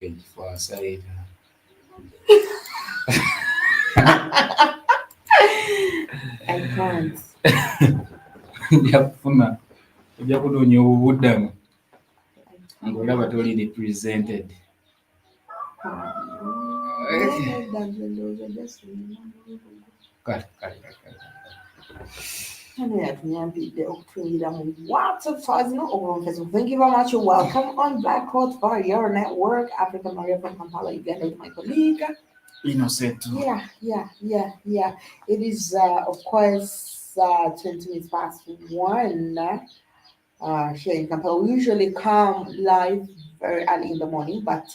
for our side. I can't. ojja kufuna ojja kunoonya obubuddamu ng'olaba toli represented. Kale. Thank you very much. Welcome on Black Hot Fire Network. African Maria from Kampala, Uganda, with my colleague. INNOSSETU. Yeah. It is, of course, 20 minutes past 1 here in Kampala. We usually come live very early in the morning, but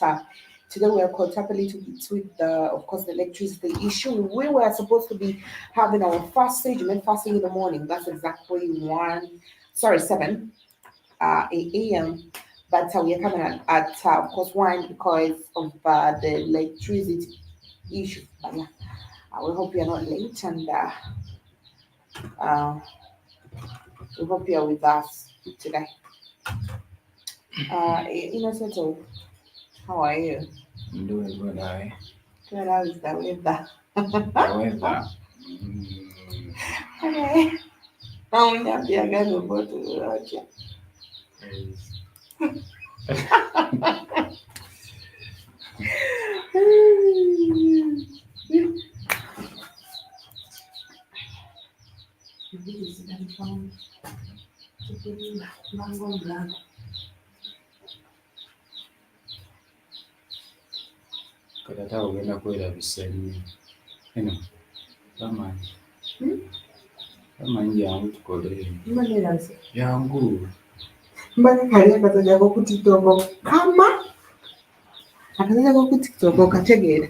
today we are caught up a little bit with of course, the electricity issue. We were supposed to be having our first stage, fasting in the morning. That's exactly 7 a.m. But we are coming at of course 1 because of the electricity issue. But yeah, we hope you're not late, and uh, we hope you're with us today. Innocent, how are you? I'm doing good, aye. Good, how is the weather? However, Okay. Now we have the again about to okay. kati ogenda kwerabisa nnyo. Eno tamanyi jangu tukole jangu. Mbona kali akataja ko ku TikTok kama akataja ko ku TikTok kategeera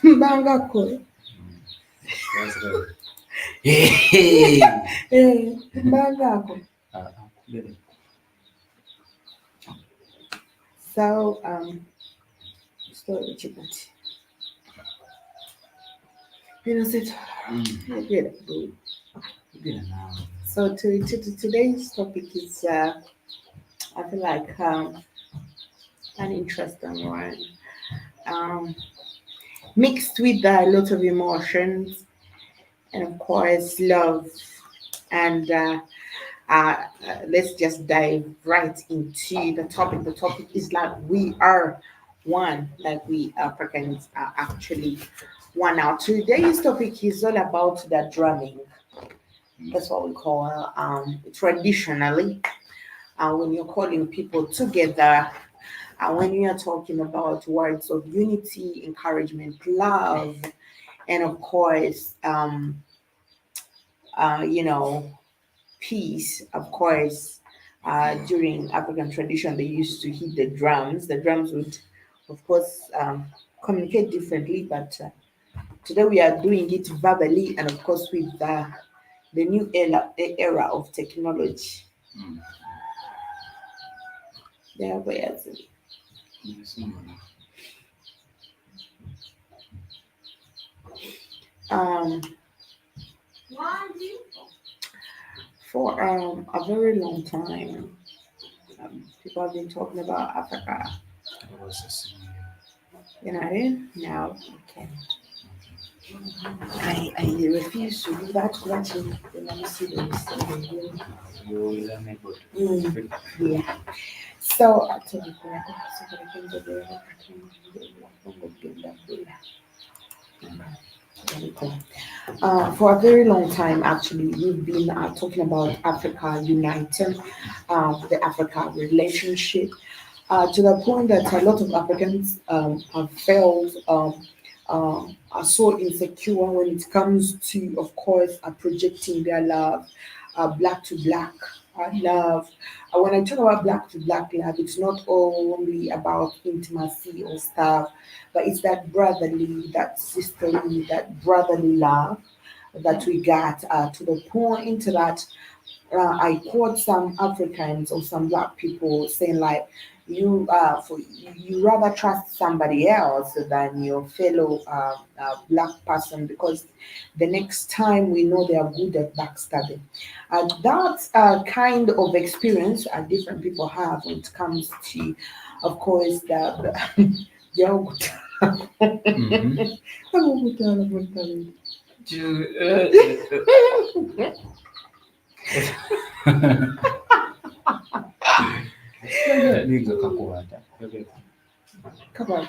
mbangako mbangako. So story chipati Innocent. So today's topic is I feel like an interesting one, mixed with a lot of emotions and of course love. And let's just dive right into the topic. The topic is like we are one, like we Africans are actually one. Now today's topic is all about the drumming. That's what we call traditionally when you're calling people together, when you're talking about words of unity, encouragement, love, and of course, you know, peace. Of course, during African tradition, they used to hit the drums. The drums would, of course, communicate differently, but today we are doing it verbally, and of course, with the new era of technology. There we are. Um, for a very long time, people have been talking about Africa. You know, now okay. I refuse to do that. Yeah. So actually, for a very long time, actually, we've been talking about Africa uniting, the Africa relationship, to the point that a lot of Africans have felt are so insecure when it comes to, of course, projecting their love, black to black love. When I talk about black to black love, it's not only about intimacy or stuff, but it's that brotherly, that sisterly, that brotherly love that we got to the point that I quote some Africans or some black people saying like, you rather trust somebody else than your fellow black person, because the next time we know they are good at backstabbing. That kind of experience different people have when it comes to, of course, the Mhm. Niga kakuwata. Come on.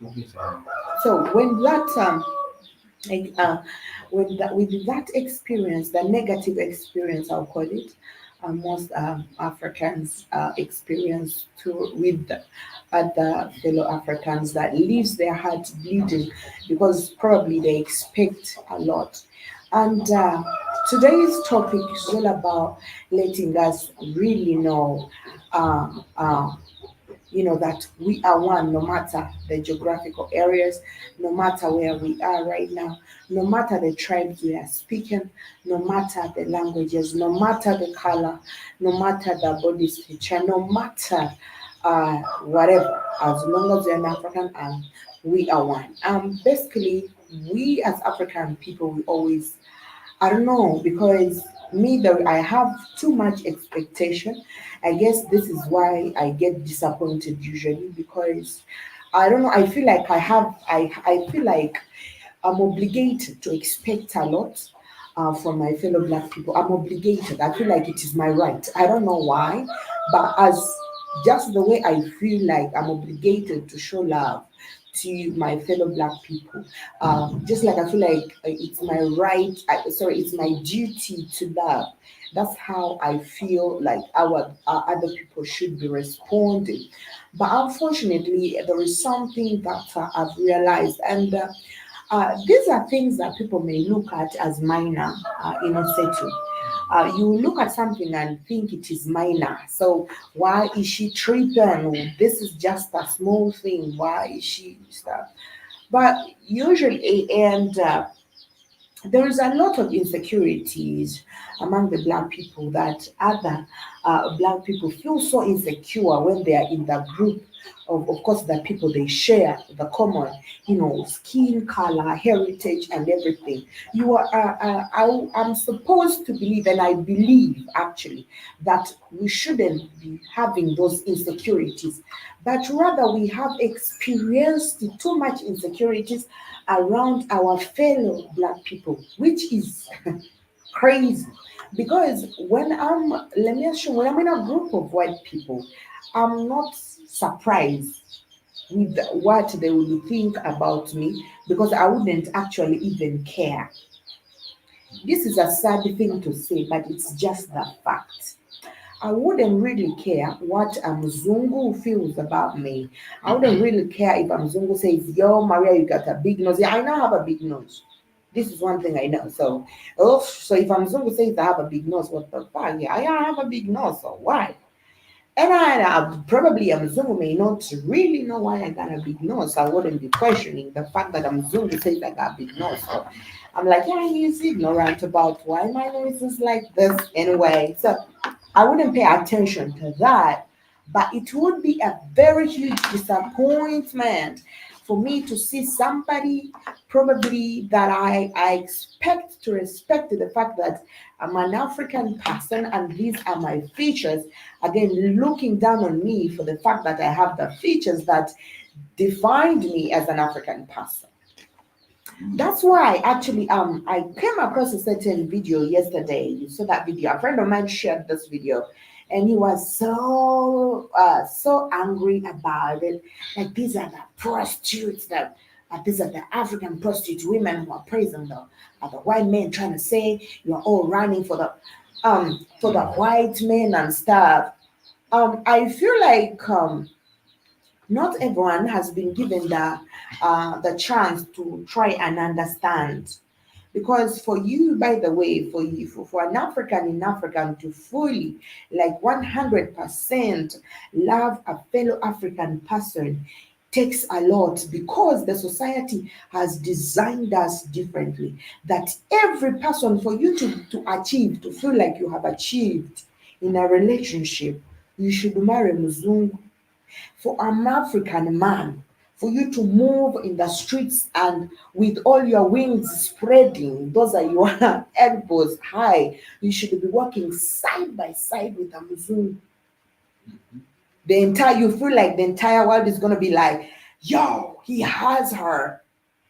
Yogeza. So when that like with that experience, the negative experience, I'll call it, most Africans experience to with other fellow Africans, that leaves their hearts bleeding, because probably they expect a lot. And today's topic is all about letting us really know that we are one, no matter the geographical areas, no matter where we are right now, no matter the tribes we are speaking, no matter the languages, no matter the color, no matter the body structure, no matter whatever, as long as you're an African, and we are one. Basically, we as African people, we always, I don't know, because me, though, I have too much expectation. I guess this is why I get disappointed usually, because I don't know. I feel like I feel like I'm obligated to expect a lot from my fellow black people. I'm obligated. I feel like it is my right. I don't know why, but as just the way I feel like I'm obligated to show love to my fellow black people. Just like I feel like it's my right, it's my duty to love. That's how I feel like our other people should be responding. But unfortunately, there is something that I've realized, and these are things that people may look at as minor, INNOSSETU. You look at something and think it is minor. So why is she tripping? This is just a small thing. Why is she stuff? But usually, and there is a lot of insecurities among the black people, that other black people feel so insecure when they are in the group of course, the people they share the common, skin color, heritage, and everything. I'm supposed to believe, and I believe actually, that we shouldn't be having those insecurities, but rather we have experienced too much insecurities around our fellow black people, which is crazy. Because let me assure you, when I'm in a group of white people, I'm not surprised with what they will think about me, because I wouldn't actually even care. This is a sad thing to say, but it's just the fact. I wouldn't really care what a Mzungu feels about me. I wouldn't really care if a Mzungu says, "Yo, Maria, you got a big nose." Yeah, I now have a big nose. This is one thing I know. So if a Mzungu says I have a big nose, what the fuck? Yeah, I have a big nose. So why? And probably a Mzungu may not really know why I got a big nose. I wouldn't be questioning the fact that a Mzungu says I got a big nose. So I'm like, yeah, he's ignorant about why my nose is like this anyway. So I wouldn't pay attention to that, but it would be a very huge disappointment for me to see somebody probably that I expect to respect, the fact that I'm an African person and these are my features, again looking down on me for the fact that I have the features that defined me as an African person. That's why actually I came across a certain video yesterday. You saw that video. A friend of mine shared this video, and he was so angry about it. Like, these are the prostitutes that these are the African prostitute women who are praising the white men, trying to say you're all running for the white men and stuff. I feel like not everyone has been given the chance to try and understand. Because for you, by the way, for an African in Africa to fully, like 100% love a fellow African person, takes a lot because the society has designed us differently. That every person, for you to achieve, to feel like you have achieved in a relationship, you should marry Muzungu. For an African man, for you to move in the streets and with all your wings spreading, those are your elbows high, you should be walking side by side with a Muzungu. You feel like the entire world is going to be like, yo, he has her.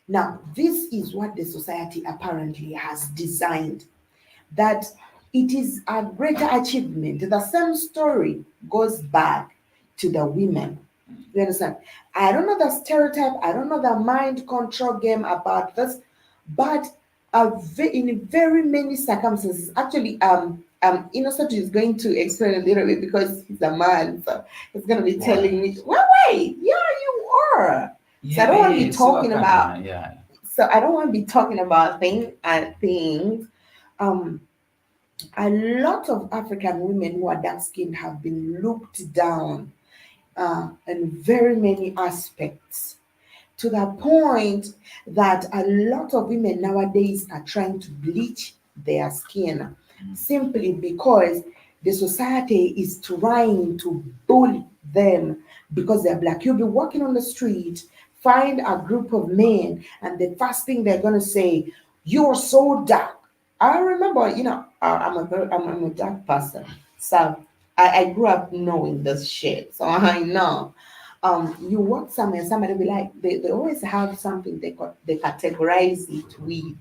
Now, this is what the society apparently has designed, that it is a greater achievement. The same story goes back to the women. You understand? I don't know the stereotype, I don't know the mind control game about this, but in very many circumstances, actually, Innocent is going to explain a little bit because he's a man, so he's going to be telling me, well, wait, yeah, you are. So I don't want to be talking about. So I don't want to be talking about things. Um, a lot of African women who are dark skinned have been looked down in very many aspects, to the point that a lot of women nowadays are trying to bleach their skin simply because the society is trying to bully them because they're black. You'll be walking on the street, find a group of men, and the first thing they're going to say, you're so dark. I remember, I'm a dark person, so I grew up knowing this shit, so I know. You walk somewhere, somebody be like, they always have something they categorize it with,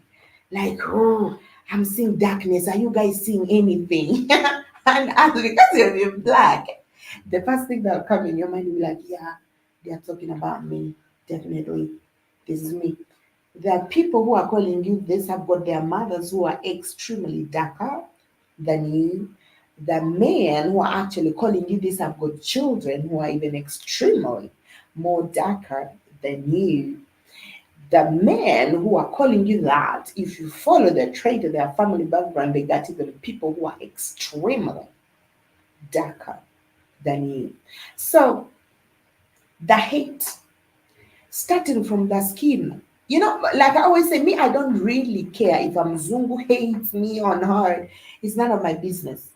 like, oh, I'm seeing darkness. Are you guys seeing anything? And as because you're black, the first thing that'll come in your mind will be like, yeah, they are talking about me. Definitely, this is me. There are people who are calling you this have got their mothers who are extremely darker than you. The men who are actually calling you this have got children who are even extremely more darker than you. The men who are calling you that, if you follow the trait of their family background, they got even people who are extremely darker than you. So the hate, starting from the skin. Like I always say, me, I don't really care if a Mzungu hates me or not. It's none of my business.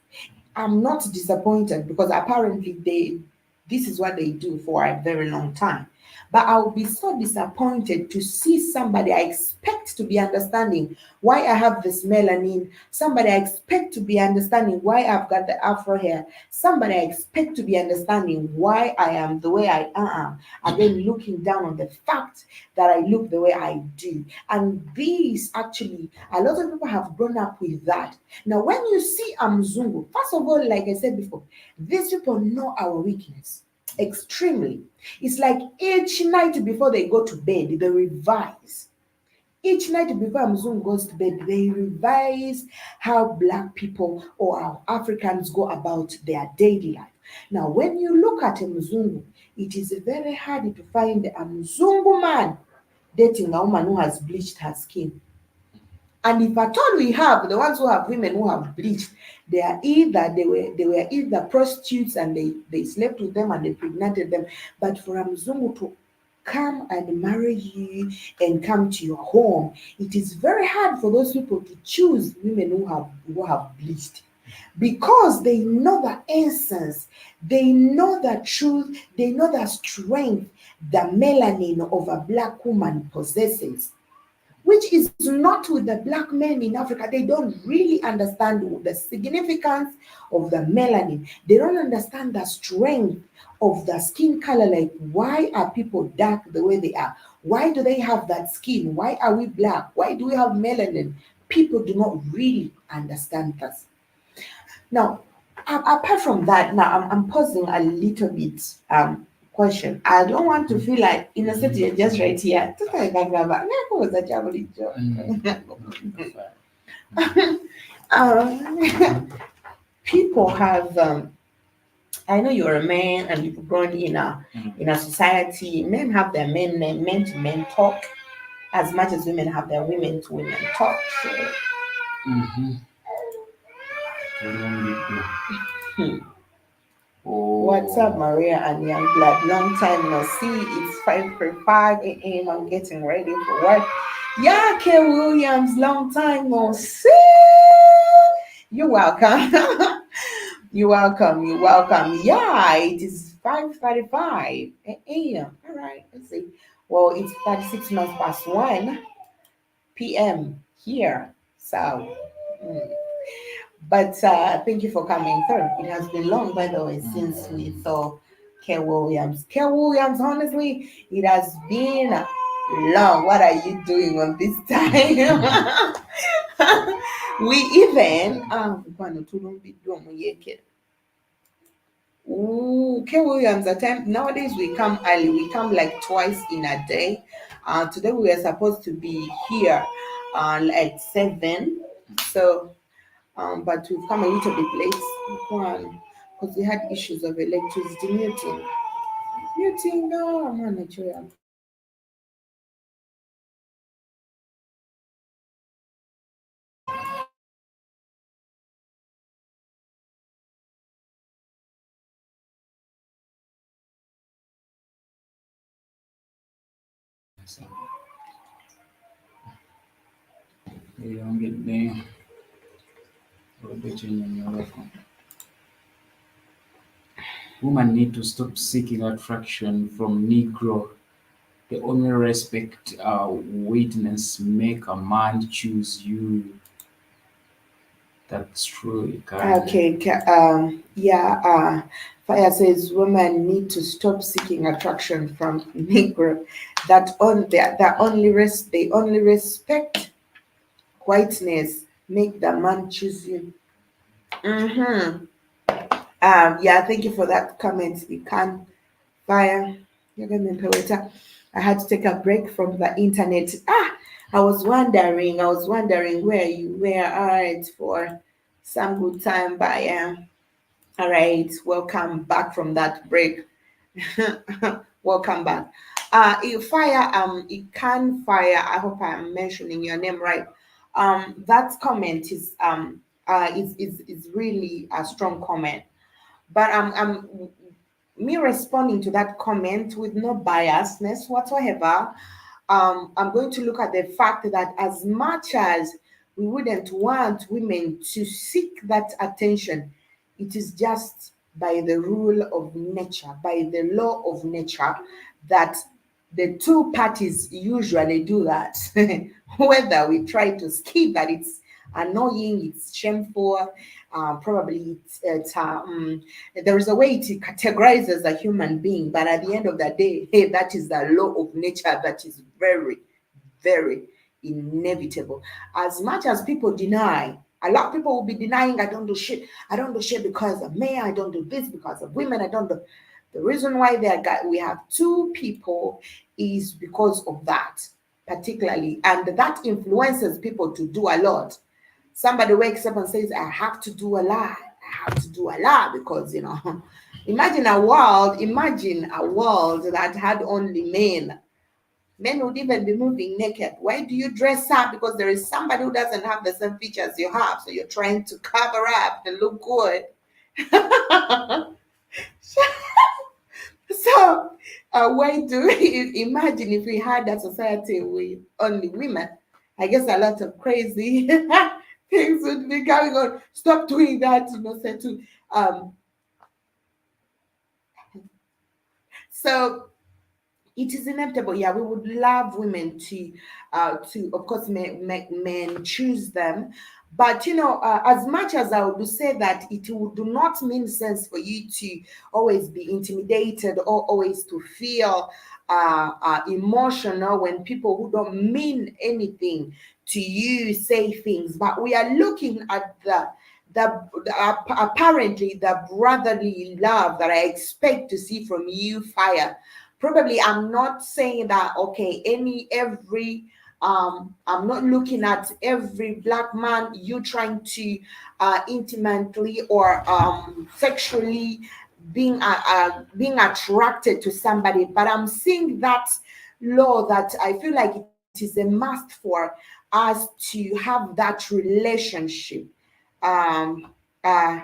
I'm not disappointed because apparently this is what they do for a very long time. But I'll be so disappointed to see somebody I expect to be understanding why I have this melanin, somebody I expect to be understanding why I've got the afro hair, somebody I expect to be understanding why I am the way I am, and then looking down on the fact that I look the way I do. And these actually, a lot of people have grown up with that. Now, when you see a Mzungu, first of all, like I said before, these people know our weakness extremely. It's like each night before they go to bed, they revise. Each night before a Mzungu goes to bed, they revise how Black people or how Africans go about their daily life. Now, when you look at a Mzungu, it is very hard to find a Mzungu man dating a woman who has bleached her skin. And if at all we have the ones who have women who have bleached, they were either prostitutes and they slept with them and they impregnated them. But for a Mzungu to come and marry you and come to your home, it is very hard for those people to choose women who have bleached. Because they know the essence, they know the truth, they know the strength the melanin of a Black woman possesses, which is not with the Black men in Africa. They don't really understand the significance of the melanin. They don't understand the strength of the skin color. Like, why are people dark the way they are? Why do they have that skin? Why are we Black? Why do we have melanin? People do not really understand this. Now, apart from that, now I'm posing a little bit question. I don't want to feel like Innocent, you're just right here. People have I know you're a man and you've grown in a society. Men have their men to men talk as much as women have their women to women talk. So, Mm-hmm. hmm, What's up, Maria and Youngblood? Long time no see. It's 5:45 a.m. I'm getting ready for work. Yeah, Kay Williams, long time no see. You're welcome. You're welcome. You're welcome. Yeah, it is 5:35 a.m. All right, let's see. Well, it's 36 minutes past 1 p.m. here. So, mm, but thank you for coming through. It has been long, by the way, since we saw Kay Williams. Kay Williams, honestly, it has been long. What are you doing on this time? We even Ooh, Kay Williams, at time nowadays we come early. We come like twice in a day. Today we were supposed to be here at 7. So but we've come a little bit late. One, because we had issues of electricity muting. Muting, no, I'm not Nigeria. So, you don't get there. Women need to stop seeking attraction from Negro. The only respect witness make a man choose you. That's true. You can't. Okay, yeah, Fire says women need to stop seeking attraction from Negro. They only respect whiteness, make the man choose you. Mm-hmm. Yeah, thank you for that comment. You can Fire. You're gonna be later. I had to take a break from the internet. I was wondering where you were. All right, for some good time, but yeah. All right, welcome back from that break. Welcome back. It can fire. I hope I'm mentioning your name right. That comment is really a strong comment. But me responding to that comment with no biasness whatsoever, I'm going to look at the fact that as much as we wouldn't want women to seek that attention, it is just by the rule of nature, by the law of nature, that the two parties usually do that. Whether we try to skip that, it's annoying, it's shameful, probably there is a way to categorize as a human being, but at the end of the day, hey, that is the law of nature that is very, very inevitable. As much as people deny, a lot of people will be denying, I don't do shit. I don't do shit because of men. I don't do this because of women. I don't do. The reason why we have two people is because of that, particularly, and that influences people to do a lot. Somebody wakes up and says, I have to do a lot. I have to do a lot because, imagine a world that had only men. Men would even be moving naked. Why do you dress up? Because there is somebody who doesn't have the same features you have. So you're trying to cover up to look good. So, why do we imagine if we had a society with only women? I guess a lot of crazy things would be going on. Stop doing that, Innocsetu. So it is inevitable. Yeah, we would love women to of course make men choose them, but as much as I would say that it would do not mean sense for you to always be intimidated or always to feel emotional when people who don't mean anything to you say things, but we are looking at apparently the brotherly love that I expect to see from you, Fire. Probably I'm not saying that okay, I'm not looking at every black man you trying to intimately or sexually being attracted to somebody, but I'm seeing that law that I feel like it is a must for us to have that relationship. um uh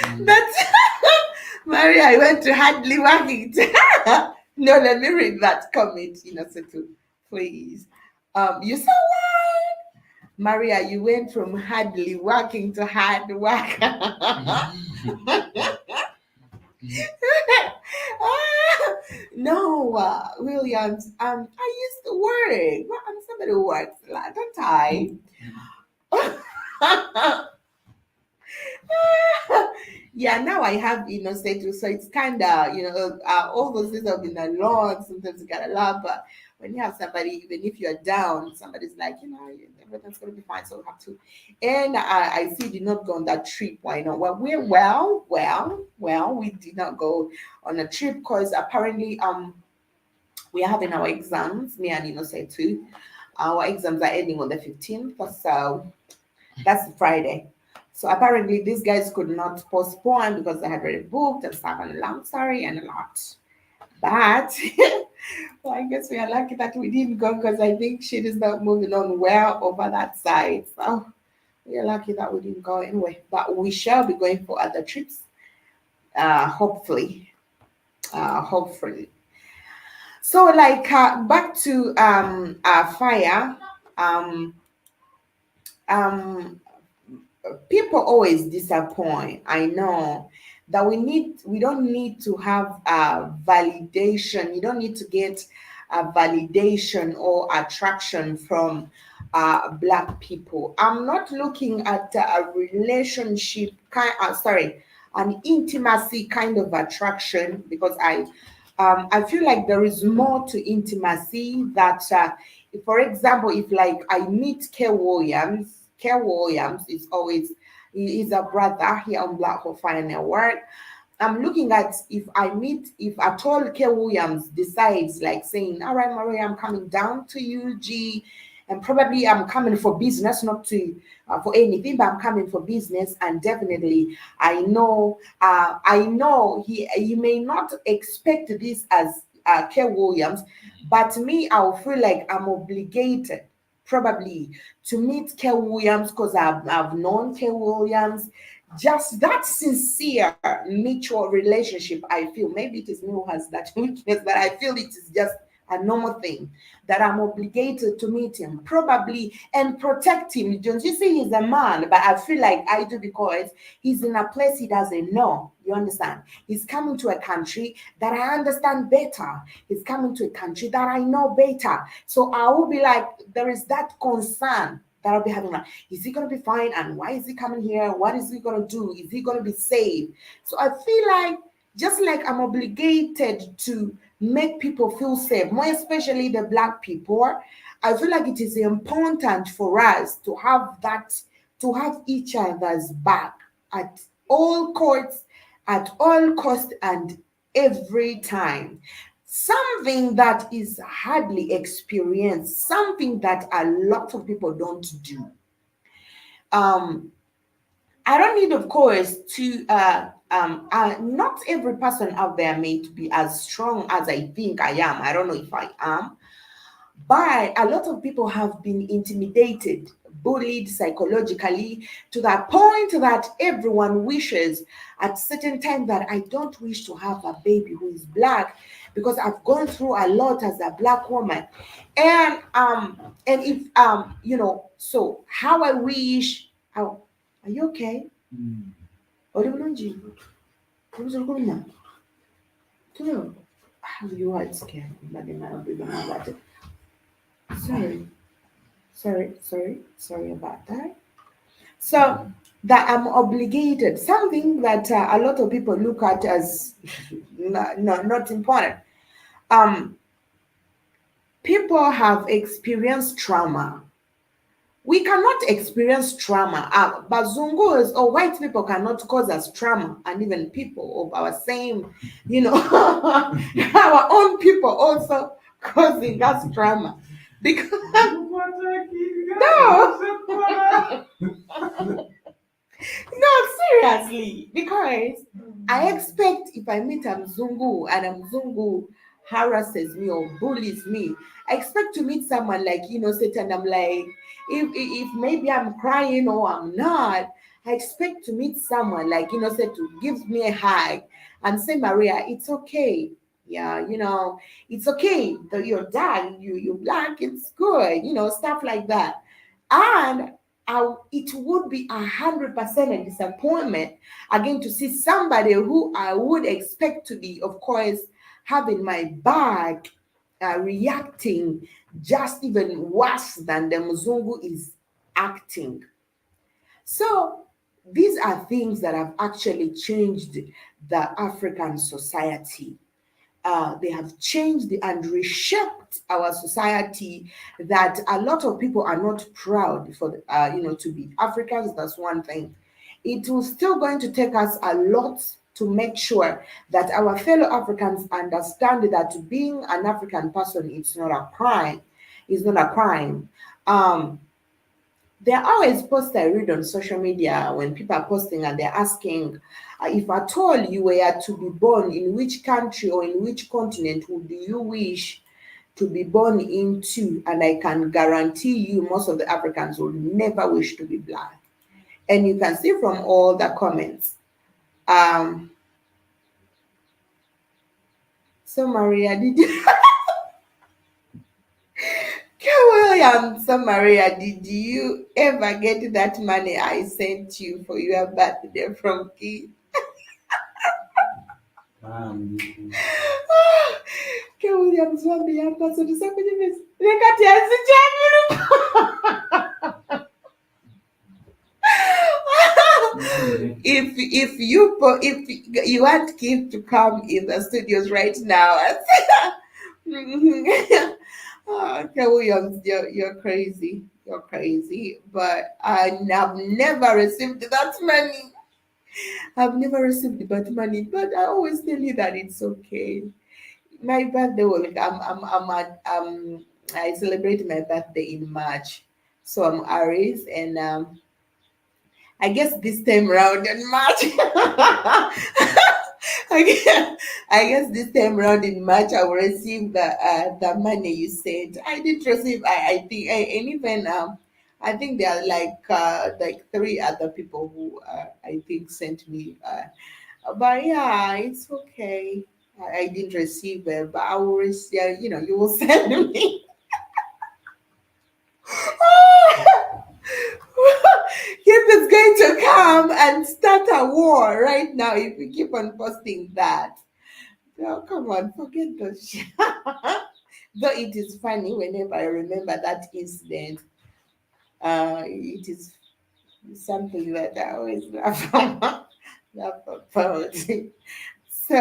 Mm. That's Maria. I went to hardly working. No, let me read that comment, Innocent, please. You saw what? Maria, you went from hardly working to hard work. No, Williams. I used to work. Well, I'm somebody who works a lot, don't I? Yeah, now I have INNOSSETU, so it's kind of all those things have been alone. Sometimes you gotta laugh, but when you have somebody, even if you're down, somebody's like, everything's gonna be fine, so we have to. And I see you did not go on that trip. Why not? Well, we're well. We did not go on a trip because apparently we are having our exams. Me and INNOSSETU, our exams are ending on the 15th, so that's Friday. So apparently these guys could not postpone because they had already booked and stuff, and a long story and a lot. But well, I guess we are lucky that we didn't go because I think shit is not moving on well over that side. So we are lucky that we didn't go anyway. But we shall be going for other trips. Hopefully. Hopefully. So like back to fire. Um um People always disappoint. I know that we don't need to have validation. You don't need to get a validation or attraction from black people. I'm not looking at a relationship kind sorry, an intimacy kind of attraction, because I feel like there is more to intimacy that for example, if like I meet Kerr Williams is always, he is a brother here on Black Hole Fire Network. I'm looking at, if at all Kerr Williams decides like saying, all right, Maria, I'm coming down to you, G, and probably I'm coming for business, not to for anything, but I'm coming for business, and definitely I know he may not expect this as Kerr Williams, but me, I'll feel like I'm obligated probably to meet Kerr Williams because I've known Kerr Williams. Just that sincere mutual relationship, I feel. Maybe it is me who has that weakness, but I feel it is just a normal thing that I'm obligated to meet him, probably, and protect him. Don't you see, he's a man, but I feel like I do because he's in a place he doesn't know. You understand? He's coming to a country that I understand better. He's coming to a country that I know better. So I will be like, there is that concern that I'll be having. Like, is he going to be fine? And why is he coming here? What is he going to do? Is he going to be safe? So I feel like, just like I'm obligated to make people feel safe, more especially the black people, I feel like it is important for us to have that, to have each other's back at all costs, at all cost, and every time. Something that is hardly experienced, something that a lot of people don't do. Um, I don't need, of course, to not every person out there may to be as strong as I think I am. I don't know if I am, but a lot of people have been intimidated, bullied psychologically, to that point that everyone wishes at certain time that I don't wish to have a baby who is black because I've gone through a lot as a black woman. And if so how I wish, how are you okay? Mm. Uri bulungi? Uruzi rw'urunya? Tuyo. How you are scared? Sorry. Sorry about that. So that I'm obligated, something that a lot of people look at as not important. Um, People have experienced trauma. We cannot experience trauma. But Zungos or white people cannot cause us trauma, and even people of our same, our own people also causing us trauma. Because no, no, seriously, because I expect if I meet a Mzungu and a Mzungu harasses me or bullies me, I expect to meet someone like, sit, and I'm like, if maybe I'm crying or I'm not, I expect to meet someone like Innossette gives me a hug and say, Maria, it's okay. Yeah, it's okay. You're dark, you're black, it's good, stuff like that. And it would be 100% a disappointment again to see somebody who I would expect to be, of course, having my back, reacting just even worse than the Mzungu is acting. So these are things that have actually changed the African society. They have changed and reshaped our society, that a lot of people are not proud for to be Africans. That's one thing. It will still going to take us a lot to make sure that our fellow Africans understand that being an African person, it's not a crime. It's not a crime. um there are always posts I read on social media when people are posting and they're asking, if at all you were to be born, in which country or in which continent would you wish to be born into? And I can guarantee you, most of the Africans will never wish to be black. And you can see from all the comments. Um, so, Maria, did you? William, so Maria, did you ever get that money I sent you for your birthday from Key? Ke Williams wambi hapa so kwenye mesi. Rekati asijamuru. If you want Keith to come in the studios right now, okay, Williams, you're crazy. You're crazy. But I have never received that money. I've never received that money, but I always tell you that it's okay. My birthday will come. I celebrate my birthday in March, so I'm Aries, and I guess this time around in March. I guess this time around in March I will receive the money you sent. I did receive. I think and even I think there are like three other people who I think sent me. But yeah, it's okay. I didn't receive it, but I will receive. You will send me. If it's going to come and start a war right now, if we keep on posting that. Oh, come on, forget those shit. Though it is funny whenever I remember that incident. It is something that I always laugh about. So,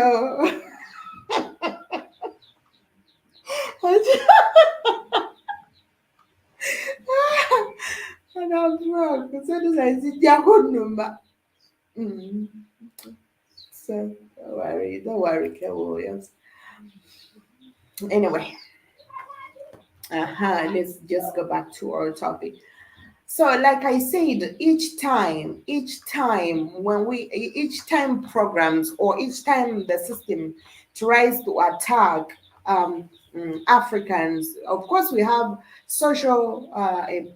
and I'm wrong. So does I see Diago number. Mm. So don't worry, Kel Williams. Anyway, let's just go back to our topic. So, like I said, each time programs or each time the system tries to attack Africans, of course, we have social,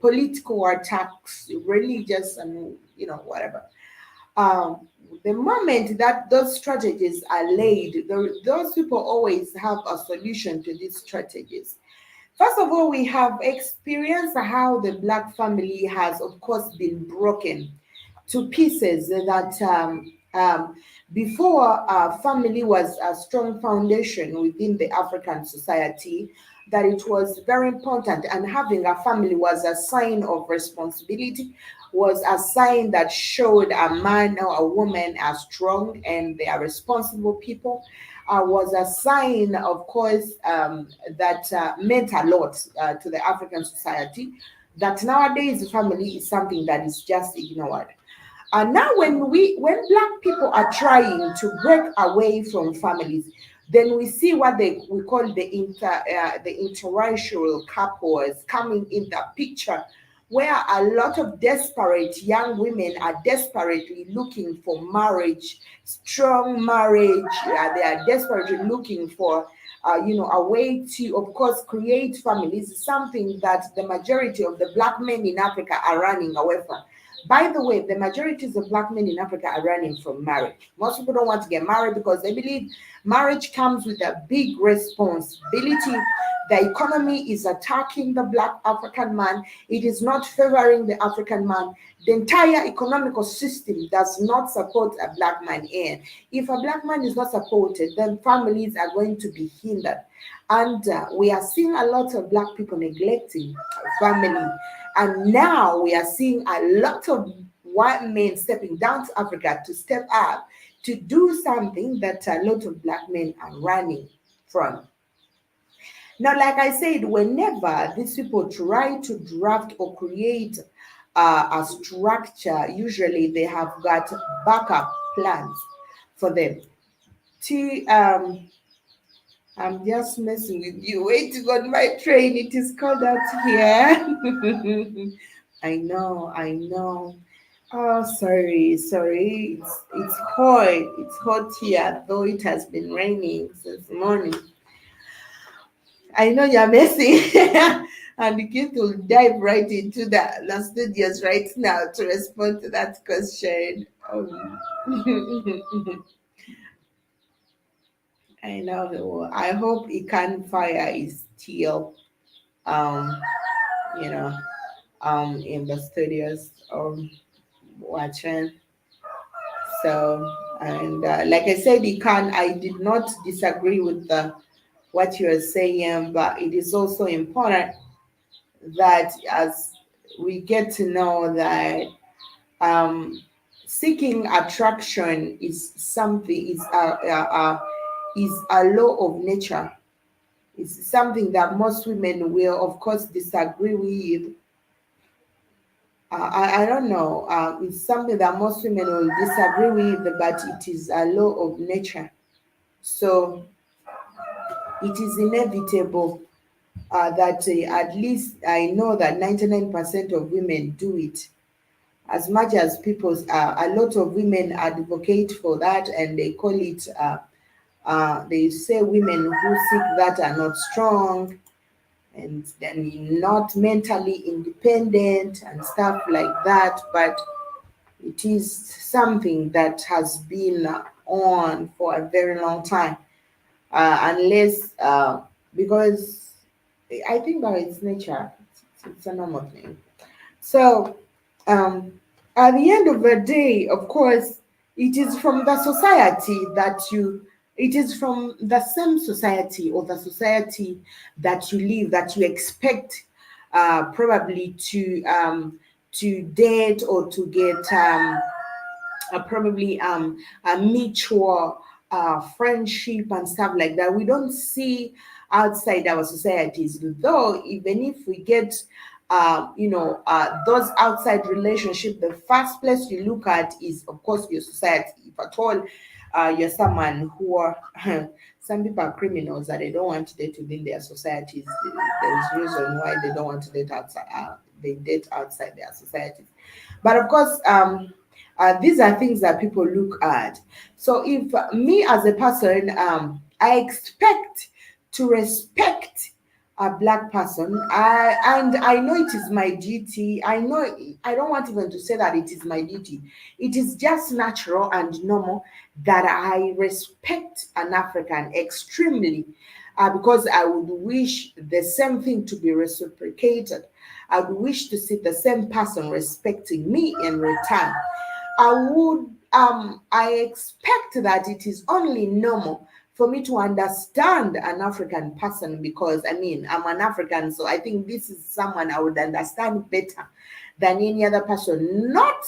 political attacks, religious, and whatever. Um, the moment that those strategies are laid, those people always have a solution to these strategies. First of all, we have experienced how the Black family has, of course, been broken to pieces. That before family was a strong foundation within the African society, that it was very important, and having a family was a sign of responsibility, was a sign that showed a man or a woman are strong and they are responsible people. Was a sign, of course, that meant a lot to the African society. That nowadays family is something that is just ignored. Now, when Black people are trying to break away from families, then we see what we call the interracial couples coming in the picture, where a lot of desperate young women are desperately looking for marriage, strong marriage. They are desperately looking for a way to, of course, create families, something that the majority of the Black men in Africa are running away from. By the way, the majorities of black men in Africa are running from marriage. Most people don't want to get married because they believe marriage comes with a big responsibility. The economy is attacking the black African man. It is not favoring the African man. The entire economical system does not support a black man in. If a black man is not supported, then families are going to be hindered. And we are seeing a lot of black people neglecting family. And now we are seeing a lot of white men stepping down to Africa to step up to do something that a lot of black men are running from. Now, like I said, whenever these people try to draft or create a structure, usually they have got backup plans for them. To I'm just messing with you. Waiting on my train. It is cold out here. I know, I know. Oh, sorry. It's hot. It's hot here, though it has been raining since morning. I know you're messing. And the kids will dive right into the studios right now to respond to that question. I know. I hope Ikan Fire is still, um, you know, in the studios watching. So, and like I said, Ikan, I did not disagree with what you are saying, but it is also important that as we get to know that um, seeking attraction is something is a law of nature. It's something that most women will, of course, disagree with. I don't know. It's something that most women will disagree with, but it is a law of nature. So it is inevitable that at least I know that 99% of women do it. As much as people, a lot of women advocate for that and they call it, they say women who seek that are not strong and then not mentally independent and stuff like that. But it is something that has been on for a very long time, unless because I think by its nature, it's a normal thing. So, um, at the end of the day, of course, it is from the society that you, it is from the same society or the society that you live that you expect probably to date or to get probably a mutual friendship and stuff like that. We don't see outside our societies, though. Even if we get, those outside relationship, the first place you look at is, of course, your society. If at all, you're someone who are. Some people are criminals that they don't want to date within their societies. There is reason why they don't want to date outside. They date outside their societies. But of course, these are things that people look at. So if me as a person, I expect to respect a black person, and I know it is my duty. I know I don't want even to say that it is my duty. It is just natural and normal that I respect an African extremely, because I would wish the same thing to be reciprocated. I would wish to see the same person respecting me in return. I expect that it is only normal for me to understand an African person, because I mean I'm an African, so I think this is someone I would understand better than any other person. Not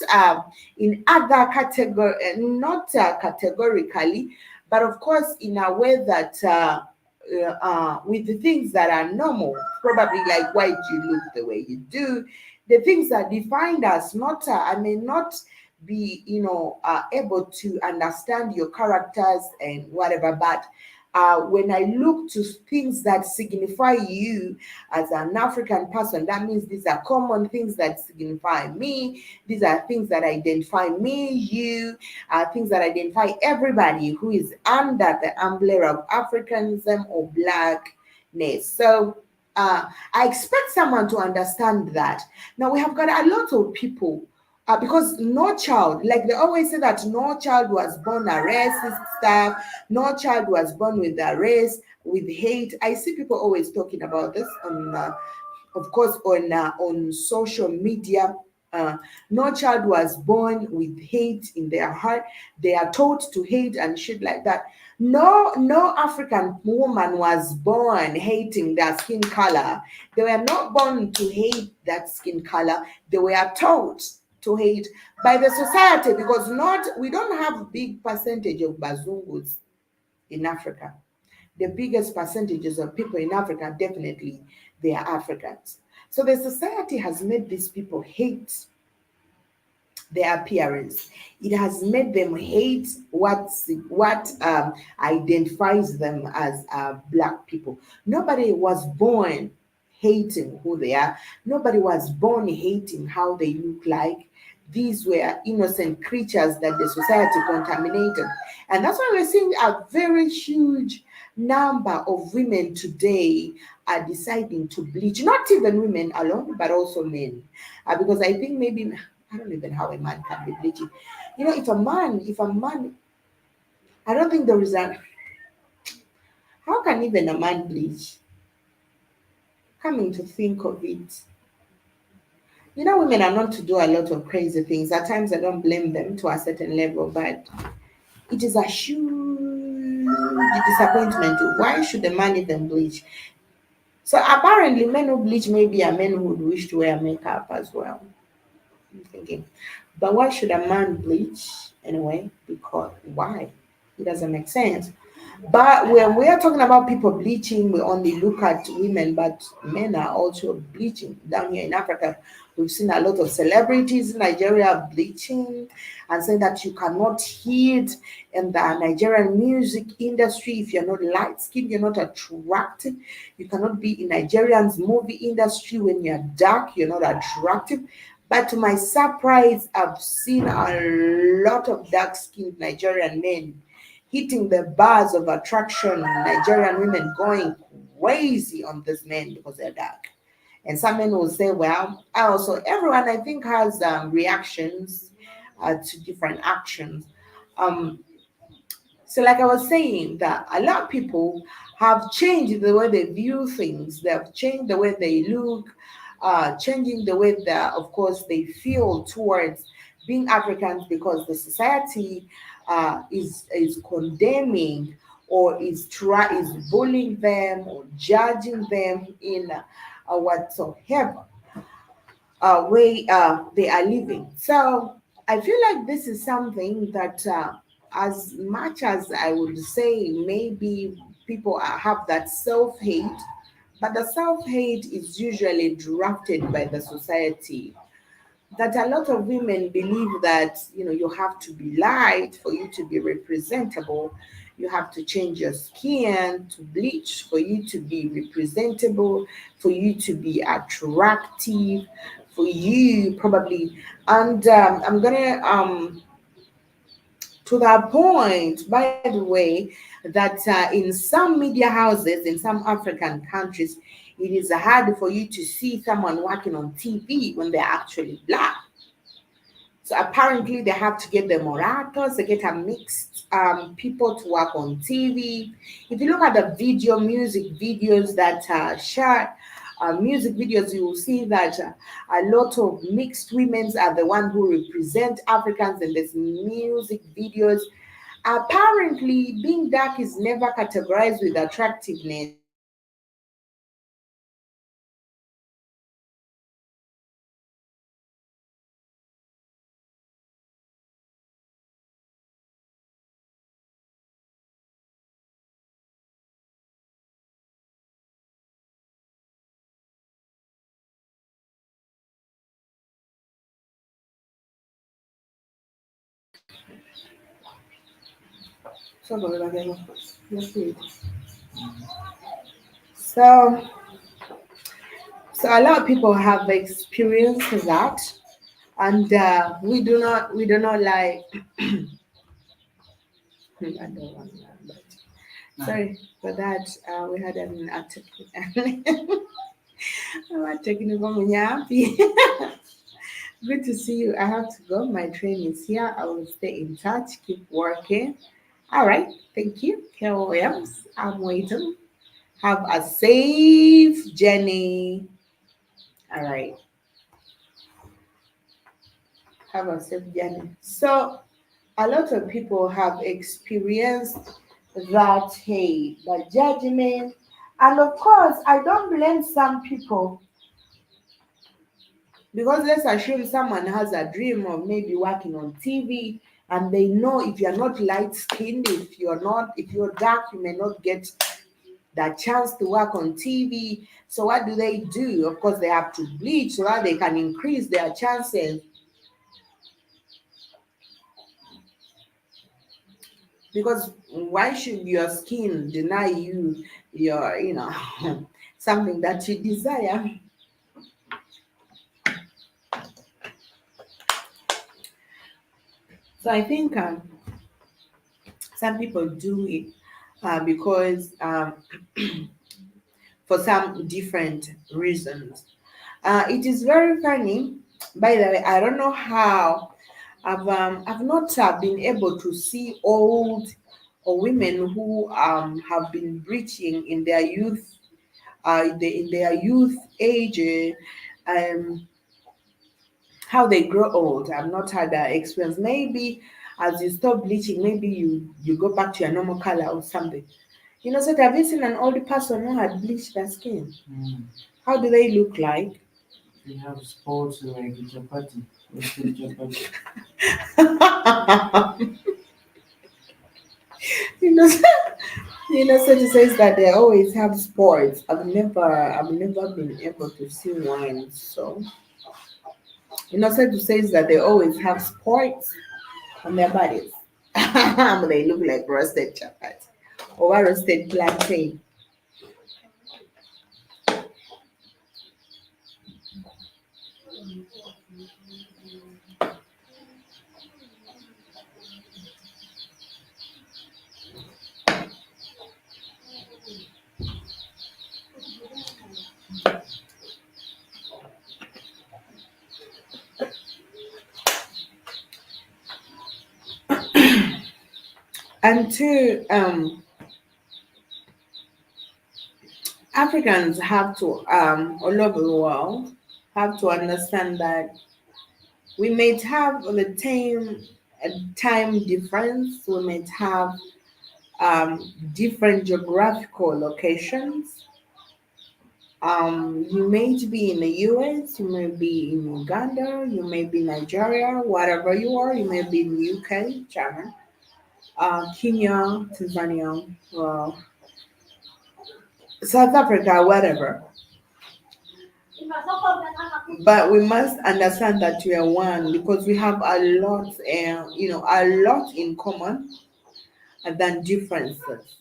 in other category, not categorically, but of course in a way that with the things that are normal, probably like why do you look the way you do, the things that define us. Not I may not be able to understand your characters and whatever, but when I look to things that signify you as an African person, that means these are common things that signify me. These are things that identify me, you, things that identify everybody who is under the umbrella of Africanism or blackness. So I expect someone to understand that. Now we have got a lot of people because no child, like they always say that no child was born a racist stuff, no child was born with a race, with hate. I see people always talking about this on, of course, on social media. Uh, no child was born with hate in their heart. They are taught to hate and shit like that. No African woman was born hating their skin color. They were not born to hate that skin color. They were taught to hate by the society, because not we don't have a big percentage of bazungus in Africa. The biggest percentages of people in Africa, definitely, they are Africans. So the society has made these people hate their appearance. It has made them hate what identifies them as black people. Nobody was born hating who they are. Nobody was born hating how they look like. These were innocent creatures that the society contaminated. And that's why we're seeing a very huge number of women today are deciding to bleach. Not even women alone, but also men. Because I think maybe, I don't even know how a man can be bleaching. If a man, I don't think there is a, how can even a man bleach? Coming to think of it, women are known to do a lot of crazy things. At times, I don't blame them to a certain level, but it is a huge disappointment. Why should a man even bleach? So apparently, men who bleach maybe are men who would wish to wear makeup as well. I'm thinking, but why should a man bleach anyway? Because why? It doesn't make sense. But when we are talking about people bleaching, we only look at women, but men are also bleaching. Down here in Africa, we've seen a lot of celebrities in Nigeria bleaching and saying that you cannot hit in the Nigerian music industry if you're not light skinned, you're not attractive. You cannot be in Nigerian's movie industry when you're dark, you're not attractive. But to my surprise, I've seen a lot of dark skinned Nigerian men hitting the bars of attraction, Nigerian women going crazy on these men because they're dark. And some men will say, well, also everyone I think has reactions to different actions. Um, so, like I was saying, that a lot of people have changed the way they view things. They have changed the way they look, changing the way that, of course, they feel towards being Africans, because the society is condemning or is bullying them or judging them in whatsoever way they are living. So I feel like this is something that, as much as I would say, maybe people have that self hate, but the self hate is usually drafted by the society. That a lot of women believe that you have to be light for you to be representable, you have to change your skin to bleach for you to be representable, for you to be attractive, for you probably. And I'm gonna to that point, by the way, that in some media houses in some African countries, it is hard for you to see someone working on TV when they're actually black. So apparently they have to get the Moratos, they get a mixed people to work on TV. If you look at the music videos that shot, music videos, you will see that a lot of mixed women are the one who represent Africans in these music videos. Apparently, being dark is never categorized with attractiveness. So, so a lot of people have experienced that, and we do not like. I don't want that, but sorry for that. We had an attack. I'm technical. Good to see you. I have to go. My train is here. I will stay in touch. Keep working. All right. Thank you. KOMs. I'm waiting. Have a safe journey. All right. Have a safe journey. So, a lot of people have experienced that, hey, the judgment. And of course, I don't blame some people because let's assume someone has a dream of maybe working on TV and they know if you're not light skinned, if you're dark, you may not get that chance to work on TV. So what do? Of course, they have to bleach so that they can increase their chances. Because why should your skin deny you your, something that you desire? So I think some people do it because for some different reasons. It is very funny. By the way, I don't know how I've not been able to see old or women who have been breaching in their youth, in their youth age, um, how they grow old. I've not had that experience. Maybe as you stop bleaching, maybe you go back to your normal color or something. So have you seen an old person who had bleached their skin? Mm. How do they look like? They have sports like chapati, roasted chapati. you know, so it says that they always have sports. I've never been able to see one. So so it says that they always have sports on their bodies. But they look like roasted chapati or roasted plantain. And two, Africans have to all over the world have to understand that we might have the time difference. We might have different geographical locations. You may be in the US, you may be in Uganda, you may be Nigeria, whatever you are. You may be in the UK, China, Kenya, Tanzania, South Africa, whatever. But we must understand that we are one because we have a lot in common than differences.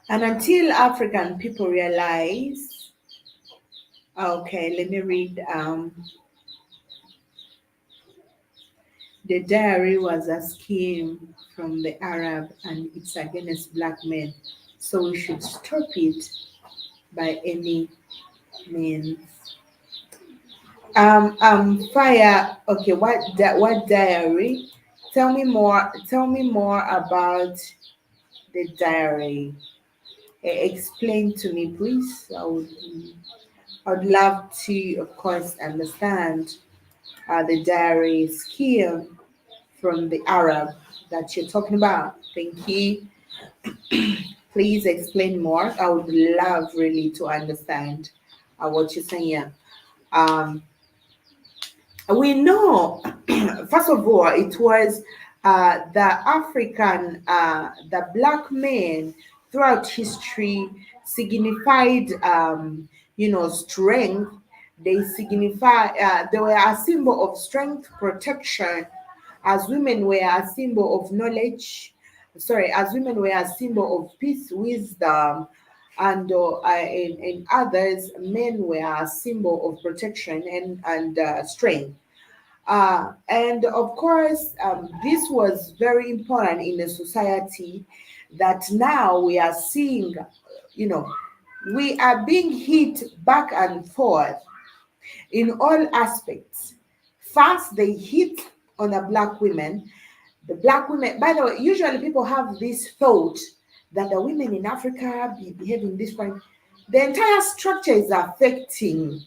And until African people realize, okay, let me read. The diary was a scheme from the Arab and it's against black men. So we should stop it by any means. Fire. Okay, what diary? Tell me more about the diary. Explain to me, please. I would love to, of course, understand the diary scheme from the Arab that you're talking about. Thank you. Please explain more. I would love really to understand what you're saying. Um, we know, first of all, it was the black men throughout history signified, strength. They were a symbol of strength, protection, as women were a symbol of knowledge. Sorry, as women were a symbol of peace, wisdom, and in others, men were a symbol of protection and strength. And of course, this was very important in a society that now we are seeing, you know, we are being hit back and forth. in all aspects. First, they hit on the black women. The black women, by the way, usually people have this thought that the women in Africa be behaving different. The entire structure is affecting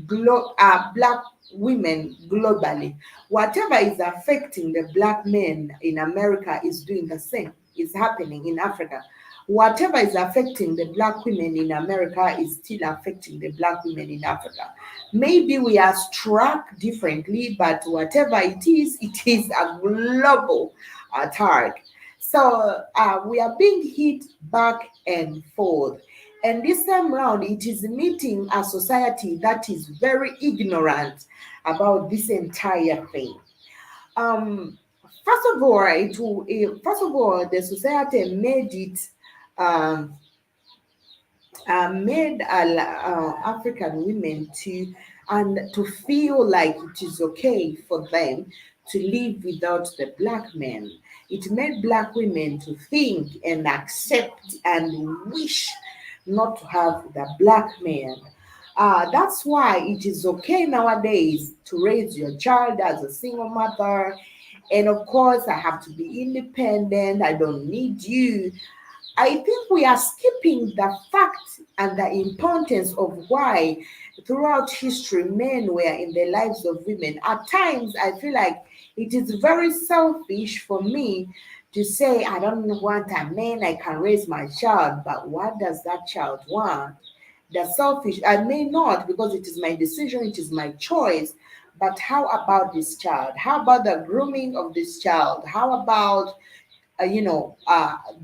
black women globally. Whatever is affecting the black men in America is doing the same. It's happening in Africa. Whatever is affecting the black women in America is still affecting the black women in Africa. Maybe we are struck differently, but whatever it is a global attack. So we are being hit back and forth. And this time round, it is meeting a society that is very ignorant about this entire thing. Um, first of all, the society um, made African women to feel like it is okay for them to live without the black men. It made black women to think and accept and wish not to have the black men. That's why it is okay nowadays to raise your child as a single mother. And of course, I have to be independent. I don't need you. I think we are skipping the fact and the importance of why throughout history men were in the lives of women. At times, I feel like it is very selfish for me to say, I don't want a man, I can raise my child, but what does that child want? The selfish, I may not because it is my decision, it is my choice. But how about this child? How about the grooming of this child? How about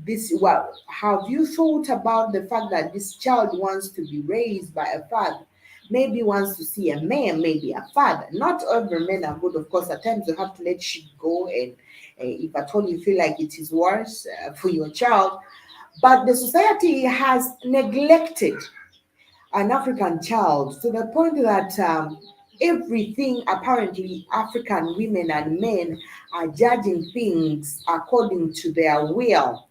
this well have you thought about the fact that this child wants to be raised by a father, maybe wants to see a man, maybe a father? Not every men are good, of course. At times you have to let shit go, and if at all you feel like it is worse for your child. But the society has neglected an African child to the point that everything, apparently African women and men are judging things according to their will.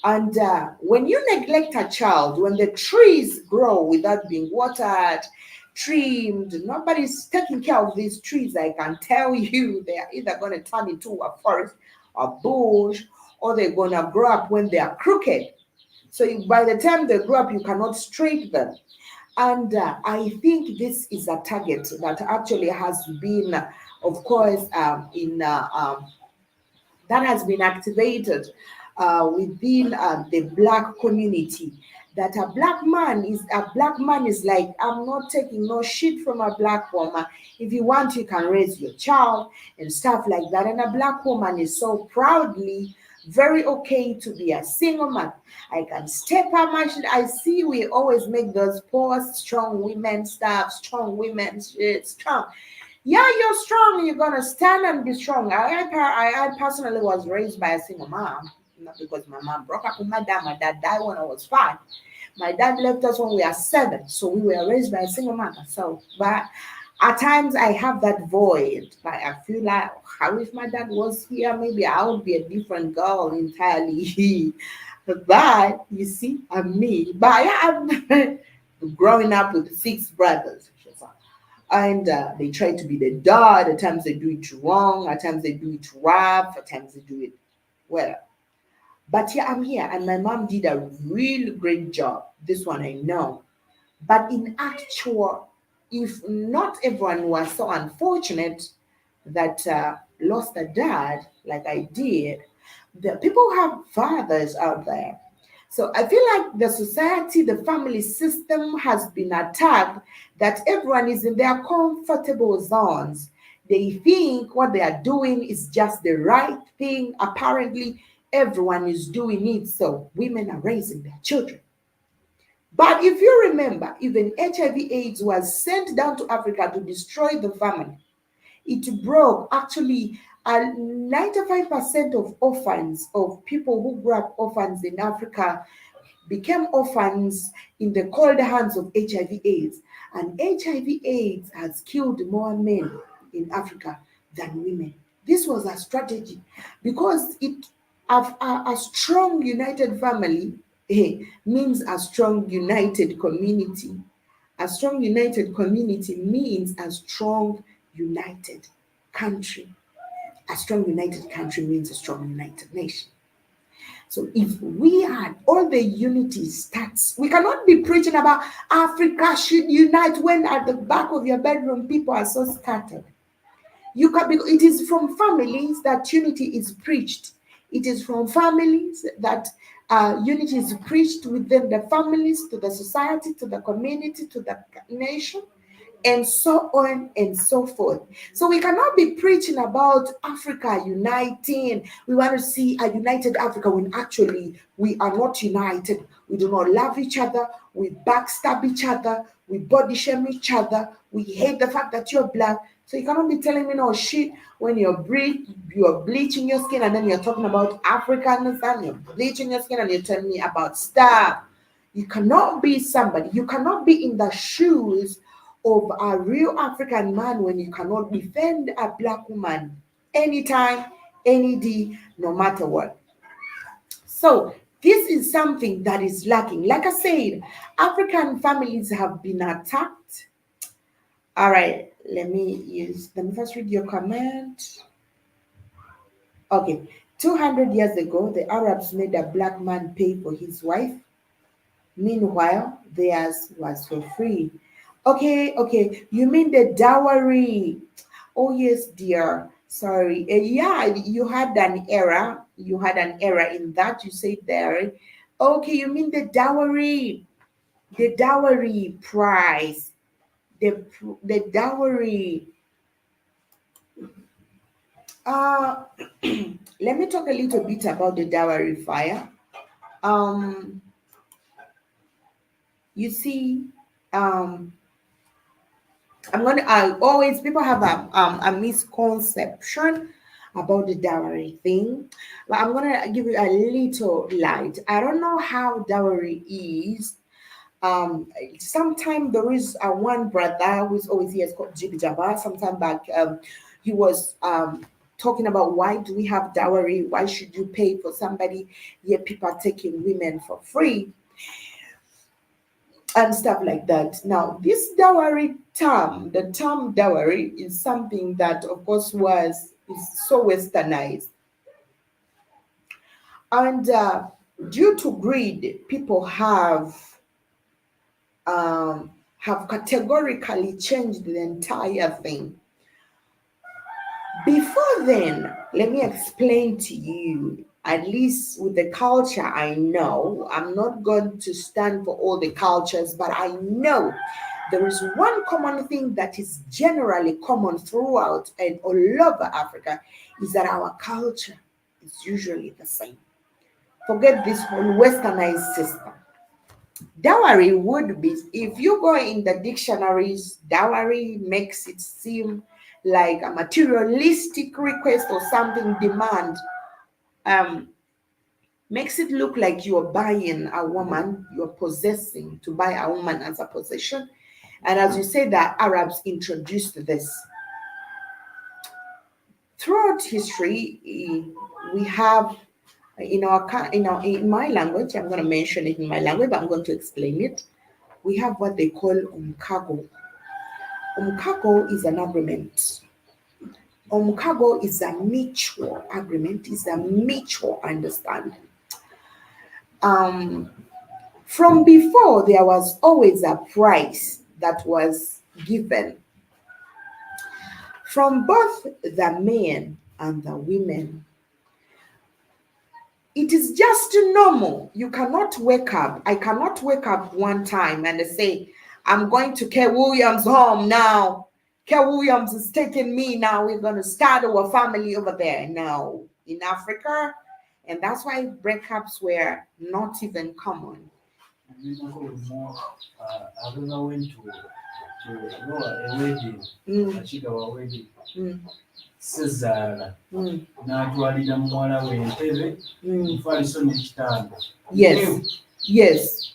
And when you neglect a child, when the trees grow without being watered, trimmed, nobody's taking care of these trees, I can tell you they are either going to turn into a forest, a bush, or they're going to grow up when they are crooked. So by the time they grow up, you cannot straighten them. And I think this is a target that actually has been, of course, that has been activated within the black community. That a black man is like, I'm not taking no shit from a black woman. If you want, you can raise your child and stuff like that. And a black woman is so proudly very okay to be a single man. I can step how much I see. We always make those posts, strong women stuff, strong women shit, strong. Yeah, you're strong. You're gonna stand and be strong. I personally was raised by a single mom, not because my mom broke up with my dad. My dad died when I was 5. My dad left us when we were 7, so we were raised by a single mother. So, but at times I have that void. Like I feel like, how if my dad was here, maybe I would be a different girl entirely. But you see, I'm me. But yeah, I'm growing up with 6 brothers. And they try to be the dad. At times they do it wrong. At times they do it rough. At times they do it well. But yeah, I'm here, and my mom did a real great job. This one I know. But in actual, if not everyone was so unfortunate that lost a dad like I did, the people have fathers out there. So I feel like the society, the family system has been attacked, that everyone is in their comfortable zones. They think what they are doing is just the right thing. Apparently, everyone is doing it, so women are raising their children. But if you remember, even HIV/AIDS was sent down to Africa to destroy the family. It broke actually 95% of orphans, of people who grew up orphans in Africa, became orphans in the cold hands of HIV/AIDS. And HIV/AIDS has killed more men in Africa than women. This was a strategy because a strong united family means a strong united community. A strong united community means a strong united country. A strong united country means a strong united nation. So if we had all the unity starts, we cannot be preaching about Africa should unite when at the back of your bedroom people are so scattered. You can be, it is from families that unity is preached. It is from families that unity is preached within the families, to the society, to the community, to the nation, and so on and so forth. So we cannot be preaching about Africa uniting. We want to see a united Africa when actually we are not united. We do not love each other. We backstab each other. We body shame each other. We hate the fact that you're black. So you cannot be telling me no shit when you're bleaching your skin and then you're talking about Africans and you're bleaching your skin and you're telling me about stuff. You cannot be somebody. You cannot be in the shoes of a real African man when you cannot defend a black woman anytime, any day, no matter what. So this is something that is lacking. Like I said, African families have been attacked. All right, let me first read your comment. Okay, 200 years ago, the Arabs made a black man pay for his wife. Meanwhile, theirs was for free. Okay, you mean the dowry? Oh, yes, dear. Sorry. Yeah, you had an error. You had an error in that. You said there. Okay, you mean the dowry. The dowry price. The dowry. Uh, let me talk a little bit about the dowry fire. Um, you see, I always people have a misconception about the dowry thing, but I'm gonna give you a little light. I don't know how dowry is. Sometimes there is one brother who's always here, it's called Jibby Jabba. Sometime back, he was talking about why do we have dowry? Why should you pay for somebody? Yet people are taking women for free and stuff like that. Now, this dowry term, the term dowry is something that, of course, is so westernized, and due to greed, people have categorically changed the entire thing. Before then, let me explain to you, at least with the culture I know, I'm not going to stand for all the cultures, but I know there is one common thing that is generally common throughout and all over Africa is that our culture is usually the same. Forget this whole westernized system. Dowry would be, if you go in the dictionaries, dowry makes it seem like a materialistic request or something demand. Um, Makes it look like you're buying a woman, you're possessing to buy a woman as a possession. And as you say, that Arabs introduced this. Throughout history, we have in my language, I'm going to mention it in my language, but I'm going to explain it. We have what they call umkago. Umkago is an agreement. Umkago is a mutual agreement, is a mutual understanding. From before, there was always a price that was given from both the men and the women. It is just normal. You cannot wake up. I cannot wake up one time and say, I'm going to K. Williams' home now. K. Williams is taking me now. We're going to start our family over there. No, in Africa. And that's why breakups were not even common. Sezaala n'atwalira muwala we entebe nfaliso n'ekitanda. Yes.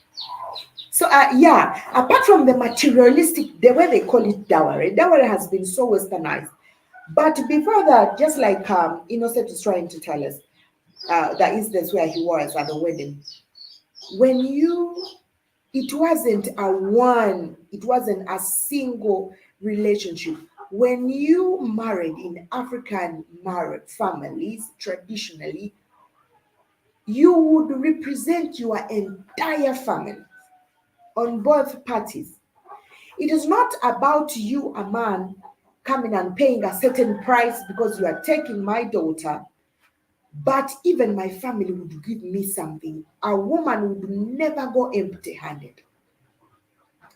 So apart from the materialistic, the way they call it dowry has been so westernized. But before that, just like Innocent is trying to tell us, that instance where he was at the wedding, when you it wasn't a single relationship. When you married in African married families, traditionally, you would represent your entire family on both parties. It is not about you, a man, coming and paying a certain price because you are taking my daughter, but even my family would give me something. A woman would never go empty handed.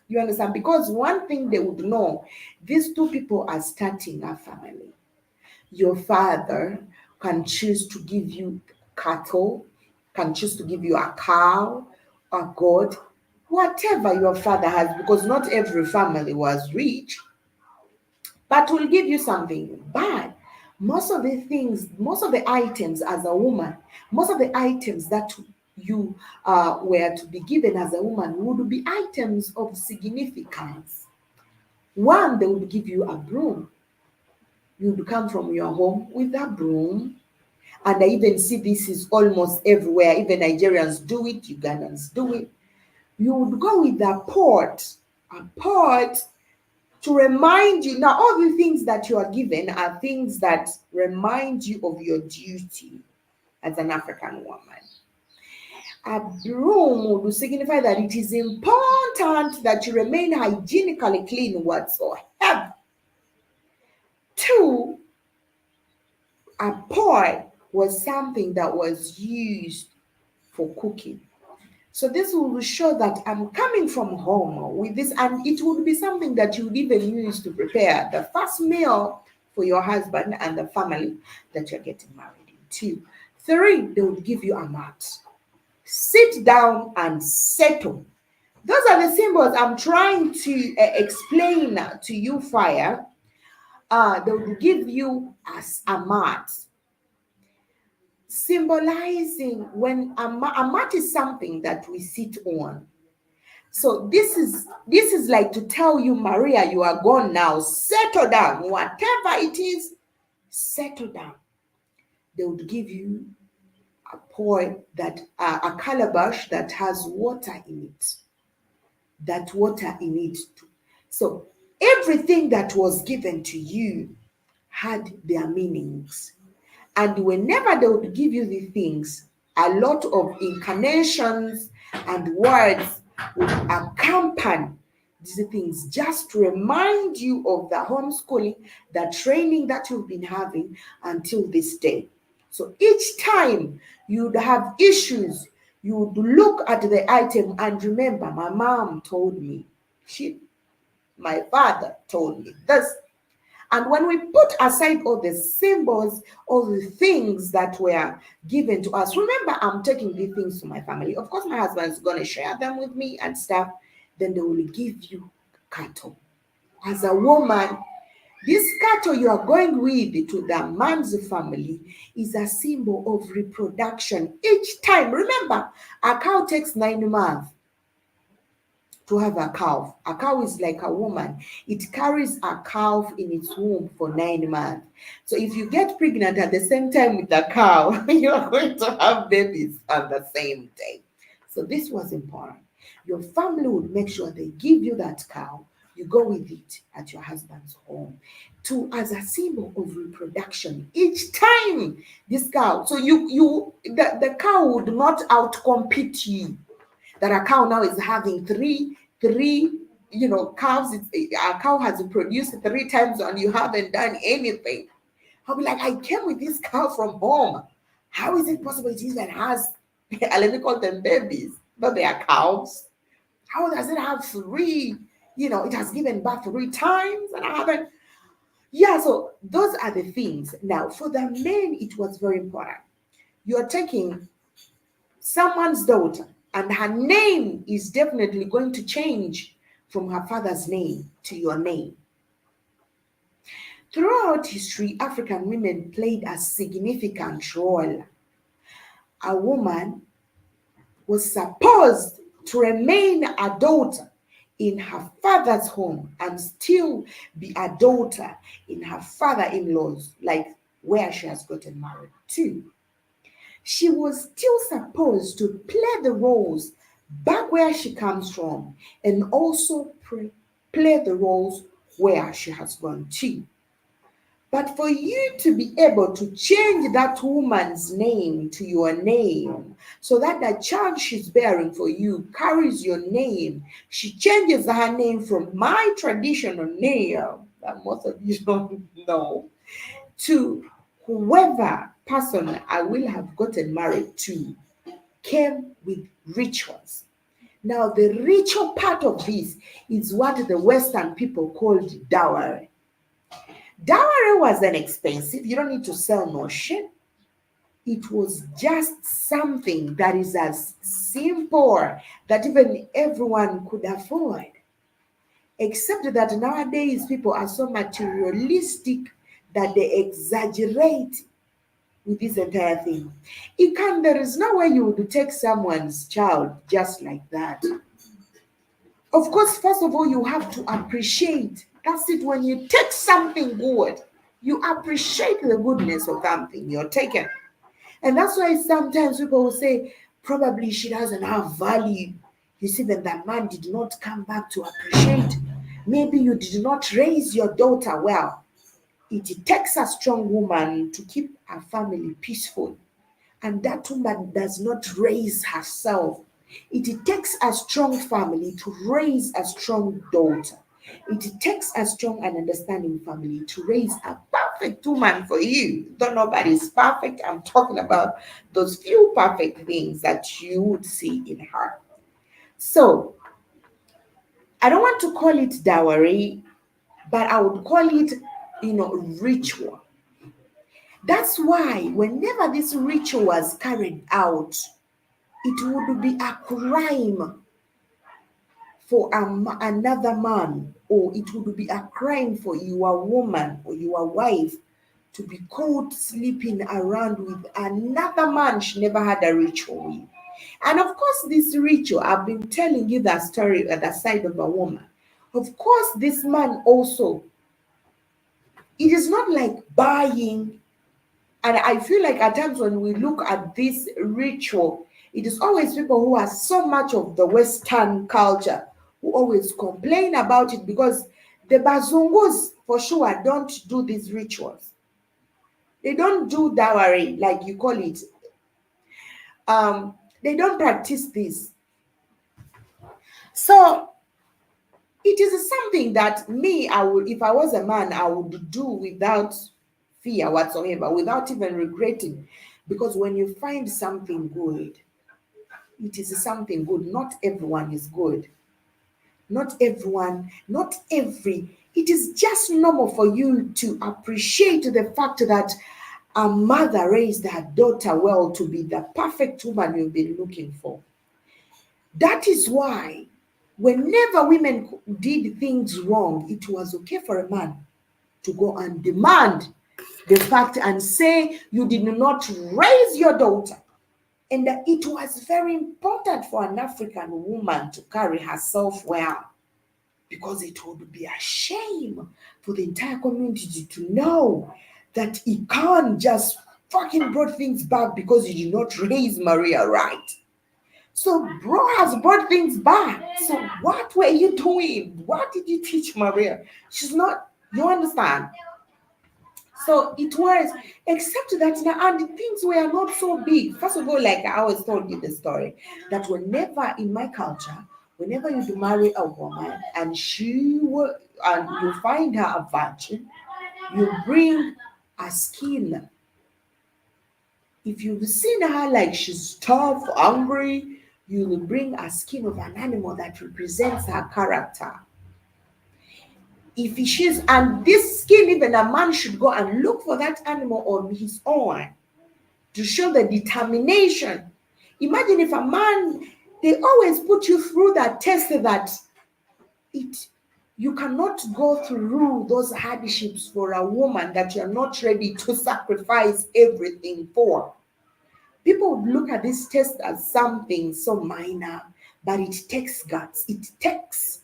You understand? Because one thing they would know, these two people are starting a family. Your father can choose to give you cattle, can choose to give you a cow, a goat, whatever your father has, because not every family was rich, but will give you something. But most of the things, most of the items as a woman, most of the items that you were to be given as a woman would be items of significance. One, they would give you a broom. You would come from your home with that broom. And I even see this is almost everywhere. Even Nigerians do it, Ugandans do it. You would go with a pot to remind you. Now, all the things that you are given are things that remind you of your duty as an African woman. A broom would signify that it is important that you remain hygienically clean whatsoever. Two, a pot was something that was used for cooking. So this will show that I'm coming from home with this, and it would be something that you would even use to prepare the first meal for your husband and the family that you're getting married into. Three, they would give you a mat. Sit down and settle. Those are the symbols I'm trying to explain to you, fire. They would give you as a mat, symbolizing when a mat is something that we sit on. So this is like to tell you, Maria, you are gone now. Settle down. Whatever it is, settle down. They would give you a pot that a calabash that has water in it. That water in it too. So everything that was given to you had their meanings. And whenever they would give you the things, a lot of incarnations and words would accompany these things just to remind you of the homeschooling, the training that you've been having until this day. So each time you'd have issues, you would look at the item and remember, my mom told me, my father told me this. And when we put aside all the symbols, all the things that were given to us, remember, I'm taking these things to my family. Of course, my husband's going to share them with me and stuff. Then they will give you cattle. As a woman, this cattle you are going with to the man's family is a symbol of reproduction. Each time, remember, a cow takes 9 months to have a calf. A cow is like a woman. It carries a calf in its womb for 9 months. So if you get pregnant at the same time with the cow, you are going to have babies on the same day. So this was important. Your family would make sure they give you that cow. You go with it at your husband's home to as a symbol of reproduction. Each time this cow, so the cow would not outcompete you, that a cow now is having three calves. A cow has produced 3 times and you haven't done anything. I'll be like, I came with this cow from home. How is it possible it even has let me call them babies, but they are cows? How does it have three? It has given birth 3 times and I haven't. Yeah, so those are the things. Now for the men, it was very important. You're taking someone's daughter, and her name is definitely going to change from her father's name to your name. Throughout history, African women played a significant role. A woman was supposed to remain a daughter in her father's home and still be a daughter in her father-in-law's, like where she has gotten married to. She was still supposed to play the roles back where she comes from, and also play the roles where she has gone to. But for you to be able to change that woman's name to your name so that the child she's bearing for you carries your name, she changes her name from my traditional name that most of you don't know to whoever person I will have gotten married to came with rituals. Now, the ritual part of this is what the Western people called dowry. Dowry wasn't expensive. You don't need to sell no shit. It was just something that is as simple that even everyone could afford. Except that nowadays people are so materialistic that they exaggerate with this entire thing. There is no way you would take someone's child just like that. Of course, first of all, you have to appreciate. That's it. When you take something good, you appreciate the goodness of something you're taking. And that's why sometimes people will say, probably she doesn't have value. You see, then that man did not come back to appreciate. Maybe you did not raise your daughter well. It takes a strong woman to keep her family peaceful. And that woman does not raise herself. It takes a strong family to raise a strong daughter. It takes a strong and understanding family to raise a perfect woman for you. Though nobody's perfect, I'm talking about those few perfect things that you would see in her. So I don't want to call it dowry, but I would call it, ritual. That's why whenever this ritual was carried out, it would be a crime for another man, or it would be a crime for your woman or your wife to be caught sleeping around with another man she never had a ritual with. And of course, this ritual, I've been telling you that story at the side of a woman. Of course, this man also, it is not like buying. And I feel like at times when we look at this ritual, it is always people who are so much of the Western culture who always complain about it, because the Bazungus for sure don't do these rituals. They don't do dowry like you call it. They don't practice this. So it is something that me, I would, if I was a man, I would do without fear whatsoever, without even regretting. Because when you find something good, it is something good. Not everyone is good. Not everyone, not every. It is just normal for you to appreciate the fact that a mother raised her daughter well to be the perfect woman you've been looking for. That is why whenever women did things wrong, it was okay for a man to go and demand the fact and say you did not raise your daughter. And that it was very important for an African woman to carry herself well, because it would be a shame for the entire community to know that he can't just fucking brought things back because he did not raise Maria right. So bro has brought things back. So what were you doing? What did you teach Maria? She's not, you understand? So it was, except that now, and the things were not so big. First of all, like I always told you the story, that whenever in my culture, whenever you do marry a woman and and you find her a virgin, you bring a skin. If you've seen her like she's tough, hungry, you will bring a skin of an animal that represents her character. If she's, and this skin, even a man should go and look for that animal on his own to show the determination. Imagine if a man, they always put you through that test that it you cannot go through those hardships for a woman that you're not ready to sacrifice everything for. People would look at this test as something so minor, but it takes guts. It takes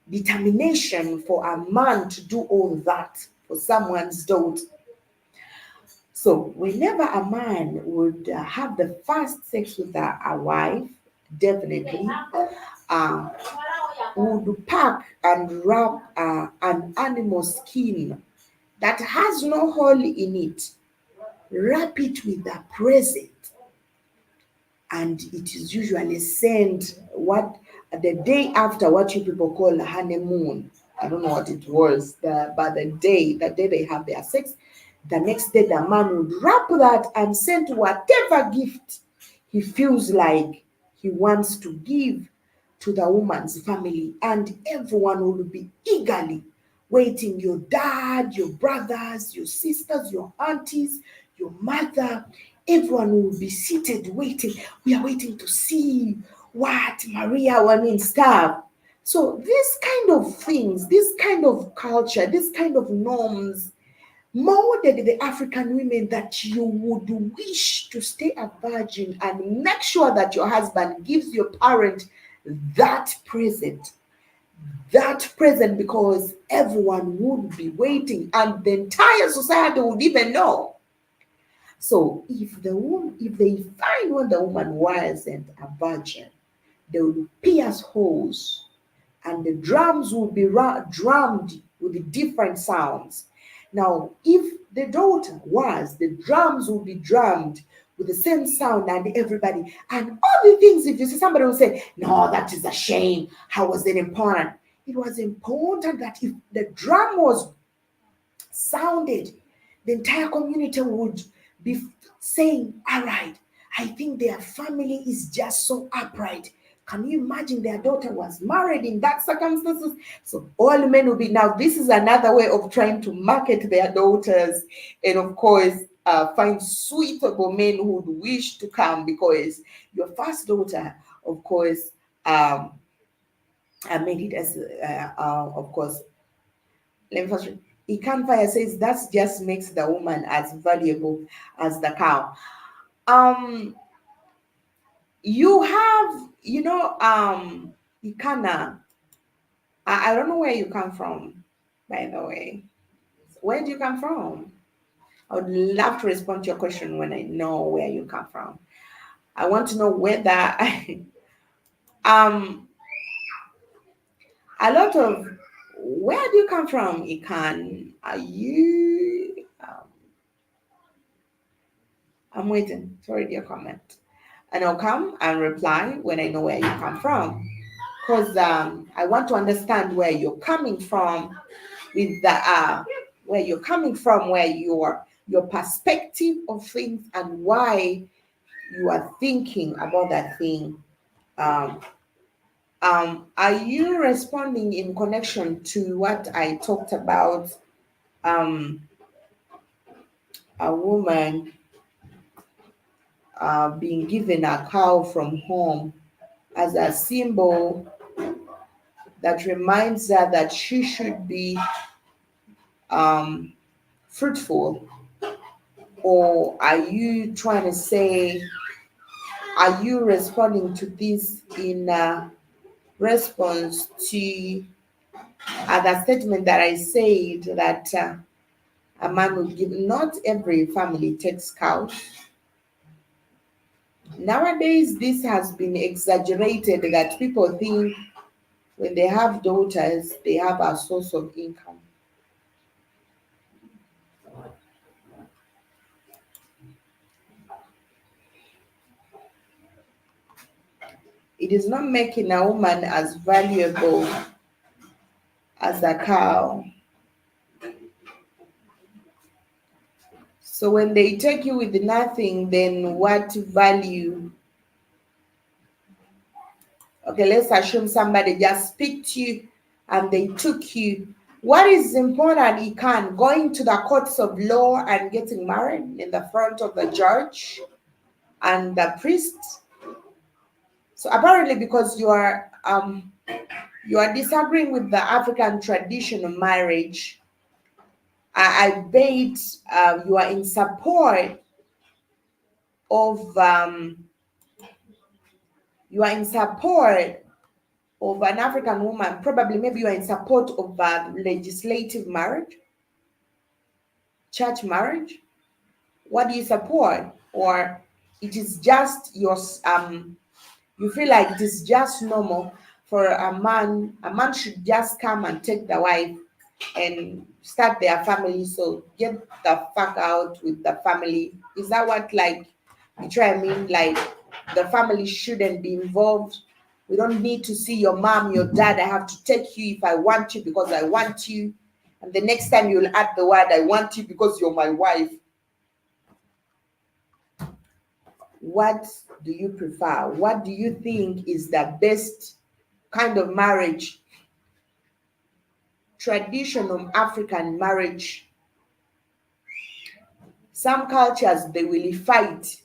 determination for a man to do all that for someone's daughter. So whenever a man would have the first sex with a wife, definitely uh, would pack and wrap an animal skin that has no hole in it, wrap it with a present, and it is usually sent what the day after what you people call honeymoon. I don't know what it was, but the day they have their sex, the next day the man would wrap that and send whatever gift he feels like he wants to give to the woman's family, and everyone will be eagerly waiting. Your dad, your brothers, your sisters, your aunties, your mother, everyone will be seated waiting. We are waiting to see what Maria, I mean, stuff. So, this kind of things, this kind of culture, this kind of norms molded the African women that you would wish to stay a virgin and make sure that your husband gives your parent that present. That present, because everyone would be waiting and the entire society would even know. So if they find when the woman wasn't a virgin, they will pierce holes and the drums will be drummed with different sounds. Now, if the daughter was, the drums will be drummed with the same sound, and everybody, and all the things. If you see somebody will say, no, that is a shame. How was it important? It was important that if the drum was sounded, the entire community would be saying, all right, I think their family is just so upright. Can you imagine their daughter was married in that circumstances? So all men will be, now this is another way of trying to market their daughters, and of course find suitable men who would wish to come, because your first daughter, of course, I made it as of course, let me first read. Ikan Fire says that just makes the woman as valuable as the cow. Um, you have, Ikana. I don't know where you come from, by the way. Where do you come from? I would love to respond to your question when I know where you come from. I want to know whether um a lot of, where do you come from, Ikan? Are you I'm waiting to read your comment. And I'll come and reply when I know where you come from. Because I want to understand where you're coming from with the where you're coming from, where your perspective of things and why you are thinking about that thing. Um, are you responding in connection to what I talked about? Um, a woman being given a cow from home as a symbol that reminds her that she should be um, fruitful? Or are you trying to say, are you responding to this in response to the statement that I said that a man will give? Not every family takes cows. Nowadays, this has been exaggerated that people think when they have daughters, they have a source of income. It is not making a woman as valuable as a cow. So when they take you with nothing, then what value? Okay, let's assume somebody just picked you and they took you. What is important, you can going to the courts of law and getting married in the front of the judge and the priest. So apparently, because you are disagreeing with the African tradition of marriage, I bet you are in support of you are in support of an African woman. Probably, maybe you are in support of legislative marriage, church marriage. What do you support? Or it is just You feel like it is just normal for a man should just come and take the wife and start their family. So get the fuck out with the family. Is that what, like, you try? I mean, like, the family shouldn't be involved. We don't need to see your mom, your dad. I have to take you if I want you because I want you. And the next time you'll add the word, I want you because you're my wife. What do you prefer? What do you think is the best kind of marriage? Traditional African marriage. Some cultures they will fight.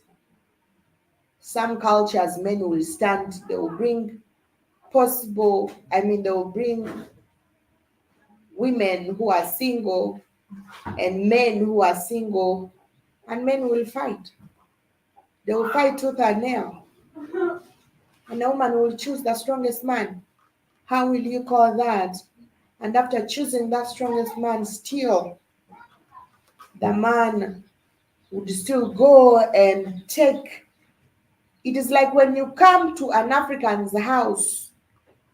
Some cultures men will stand. They will bring they will bring women who are single and men who are single, and men will fight. They will fight tooth and nail, and a woman will choose the strongest man. How will you call that? And after choosing that strongest man, still the man would still go and take. It is like when you come to an African's house,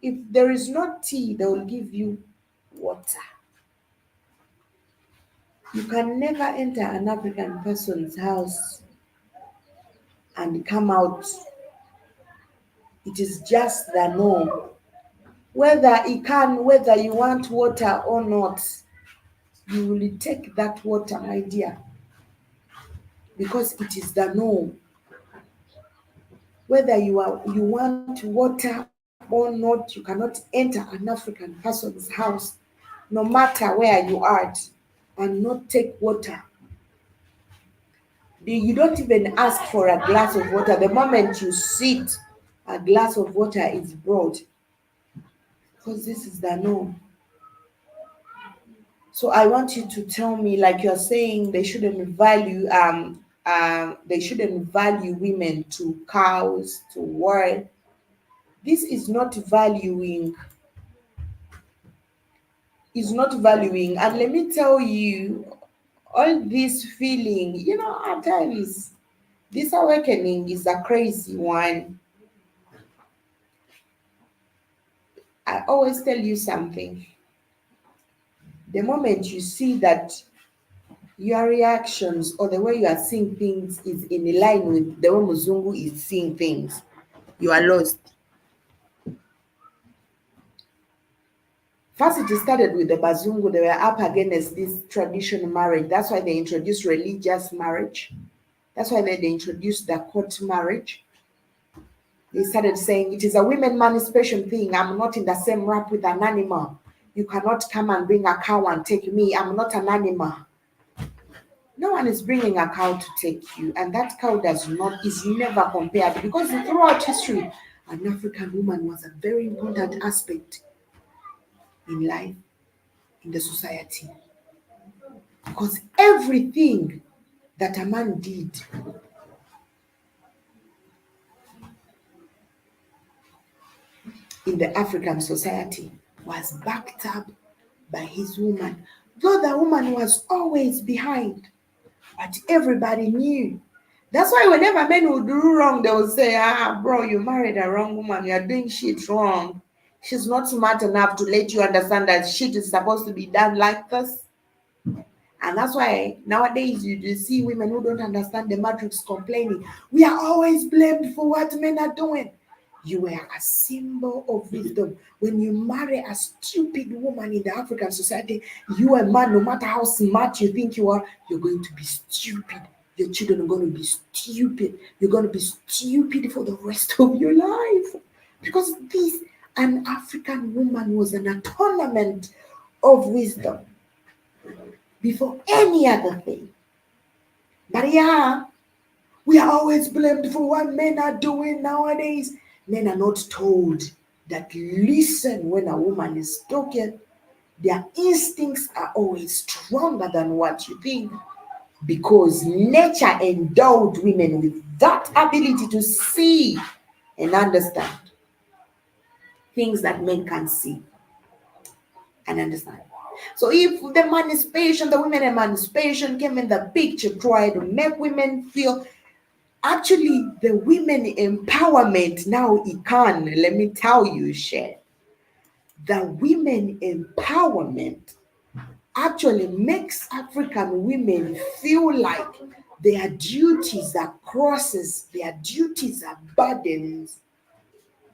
if there is no tea, they will give you water. You can never enter an African person's house and come out. It is just the norm. Whether you want water or not, you will take that water, my dear, because it is the norm. Whether you want water or not, you cannot enter an African person's house, no matter where you are, and not take water. You don't even ask for a glass of water. The moment you sit, a glass of water is brought, because this is the norm. So I want you to tell me, like you're saying, they shouldn't value women to cows, to work. This is not valuing. And let me tell you, all this feeling, at times, this awakening is a crazy one. I always tell you something. The moment you see that your reactions or the way you are seeing things is in line with the way Muzungu is seeing things, you are lost. First, it started with the Bazungu. They were up against this traditional marriage. That's why they introduced religious marriage. That's why they introduced the court marriage. They started saying it is a women emancipation thing. I'm not in the same rap with an animal. You cannot come and bring a cow and take me. I'm not an animal. No one is bringing a cow to take you, and that cow is never compared, because throughout history, an African woman was a very important aspect in life, in the society, because everything that a man did in the African society was backed up by his woman, though the woman was always behind, but everybody knew. That's why whenever men would do wrong, they would say, bro, you married a wrong woman. You're doing shit wrong. She's not smart enough to let you understand that shit is supposed to be done like this. And that's why nowadays you see women who don't understand the matrix complaining. We are always blamed for what men are doing. You were a symbol of wisdom. When you marry a stupid woman in the African society, you a man, no matter how smart you think you are, you're going to be stupid. Your children are going to be stupid. You're going to be stupid for the rest of your life. Because an African woman was an atonement of wisdom before any other thing. But yeah, we are always blamed for what men are doing nowadays. Men are not told that, listen, when a woman is talking, their instincts are always stronger than what you think, because nature endowed women with that ability to see and understand things that men can't see and understand. So if the women emancipation came in the picture, try to make women feel Actually, the women empowerment now, it can, let me tell you, Shay, the women empowerment actually makes African women feel like their duties are crosses, their duties are burdens.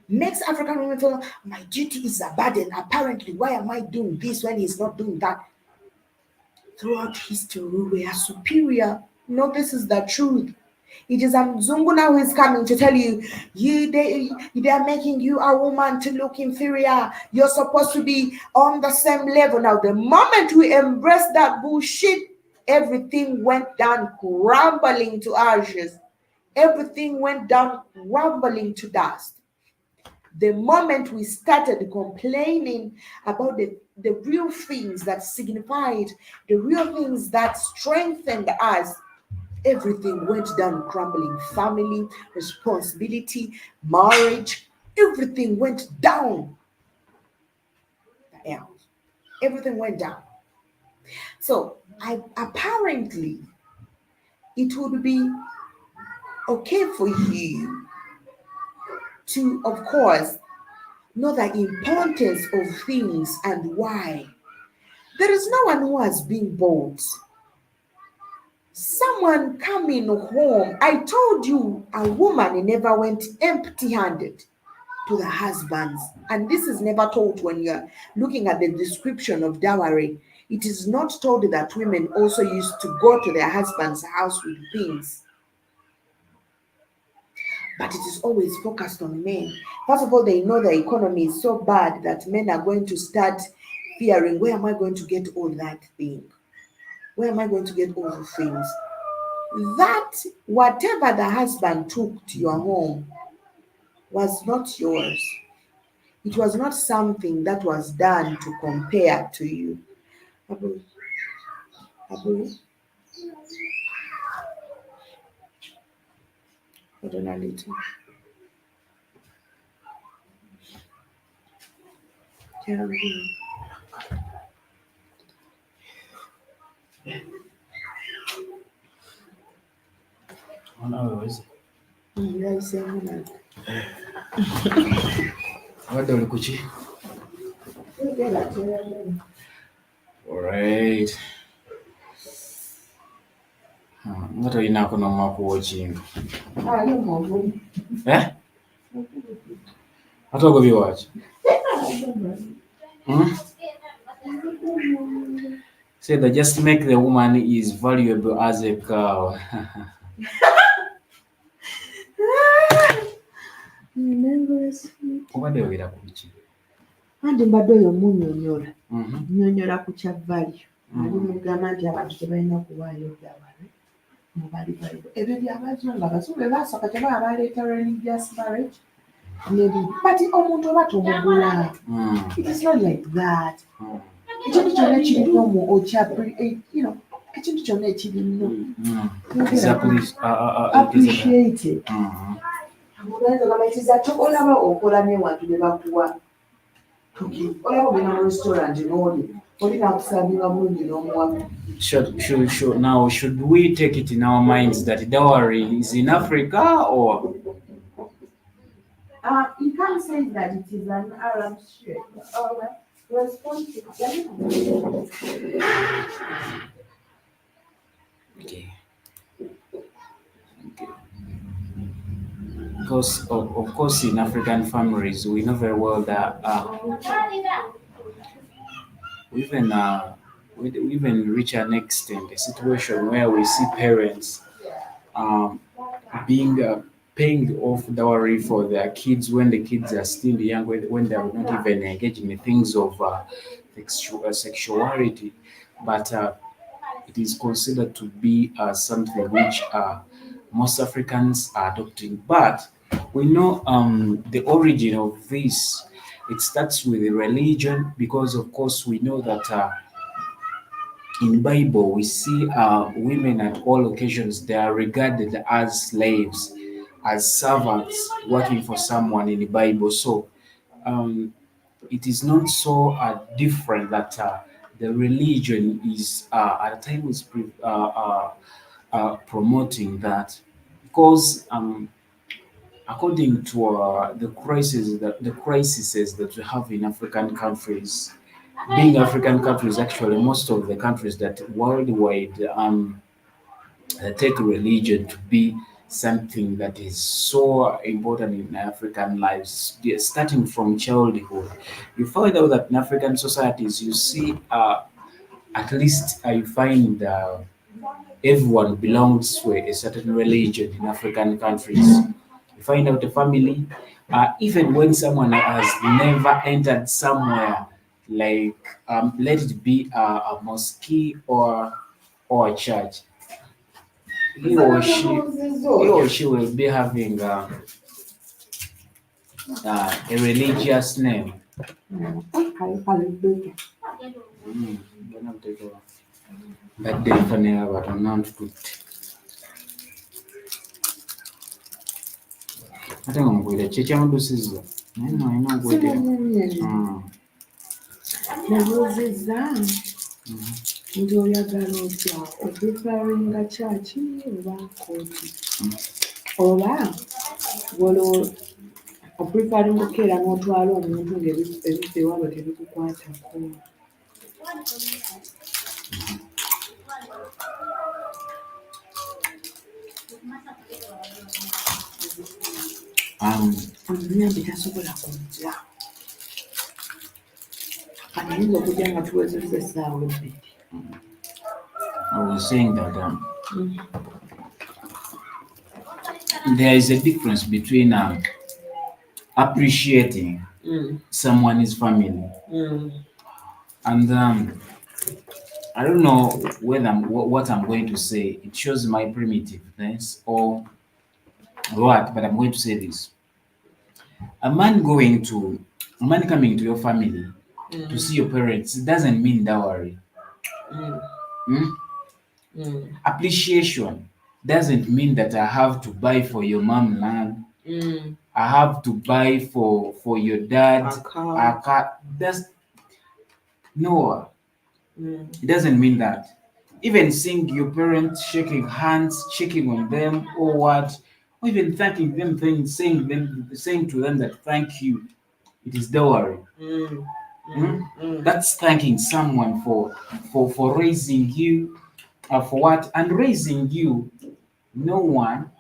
Makes African women feel my duty is a burden. Apparently, why am I doing this when he's not doing that? Throughout history, we are superior. No, this is the truth. It is a Mzungu now who is coming to tell you, they are making you a woman to look inferior. You're supposed to be on the same level. Now, the moment we embrace that bullshit, everything went down crumbling to ashes. Everything went down crumbling to dust. The moment we started complaining about the real things that signified, the real things that strengthened us, everything went down crumbling. Family, responsibility, marriage, everything went down. Yeah, everything went down. So I apparently it would be okay for you to, of course, know the importance of things and why. There is no one who has been bought. Someone coming home. I told you a woman never went empty handed to the husbands. And this is never told when you're looking at the description of dowry. It is not told that women also used to go to their husband's house with things, but it is always focused on men. First of all, they know the economy is so bad that men are going to start fearing, where am I going to get all that thing? Where am I going to get all the things? That whatever the husband took to your home was not yours. It was not something that was done to compare to you. Abu, Abu, hold on a little. Tell me. Oh, no, is it? Yeah, saying that. What do you kuchi? Okay, like, yeah. All right. What are you not going to watching? Ah, you know, Eh? What are you watch? Hmm? Say that just make the woman is valuable as a cow. Obadde oyogera ku biki? Anti mbadde oyo munnyonnyola Mhm. nnyonnyola ku kya value ali Mhm. mugamba nti abantu tebalina kuwaayo ddabala mu bali balibo ebyo byabazungu abazungu bwe baasooka tebaba baleeta religious marriage nebibi but omuntu oba tomugula it is not like that ekintu kyonna ekirina omu okya ekintu kyonna ekirina Exactly. appreciated ogenza olaba okola newantu ne bakuwa olaba ogenda mu restaurant n'oli oli nakusambinga bulungi n'omuwamu. Should we take it in our minds that dowry is in Africa or? You can't say that it is an Arab street. Responsive. Okay. Because of course in African families we know very well that we even reach an extent a situation where we see parents um, being paying off dowry for their kids when the kids are still young, when they are not even engaged in the things of sexuality, but it is considered to be something which most Africans are adopting. But we know the origin of this. It starts with the religion because, of course, we know that in Bible we see women at all occasions they are regarded as slaves, as servants working for someone in the Bible. So um, it is not so different that the religion is at the time is promoting that because according to the crises that we have in African countries, being African countries, actually most of the countries that worldwide take religion to be something that is so important in African lives, starting from childhood. You find out that in African societies, you see, at least I find everyone belongs to a certain religion in African countries. You find out a family, even when someone has never entered somewhere, like let it be a mosque or a church, he or she will be having a religious name. Mm, badde nfanira abatonda ntututte ate nga mugwira kye kyamudusizza naye no alina ogwetera. Nabuuzizza nti oyagala otya opreparinga kyaki oba kooti oba opreparinga okukeera n'otwala omuntu ng'ebifo ewaabwe tebikukwatako. Omuyambi tasobola kujja ayinza okujja nga tuwezezza essaawa ebbiri. I was saying that there is a difference between appreciating someone's family and I don't know whether what I'm going to say. It shows my primitiveness or what, but I'm going to say this: a man coming to your family to see your parents doesn't mean dowry. Appreciation doesn't mean that I have to buy for your mom land. I have to buy for your dad a car. No, it doesn't mean that. Even seeing your parents shaking hands, checking on them, or what, or even thanking them, saying to them that thank you, it is dowry. That's thanking someone for raising you, for what, and raising you. No one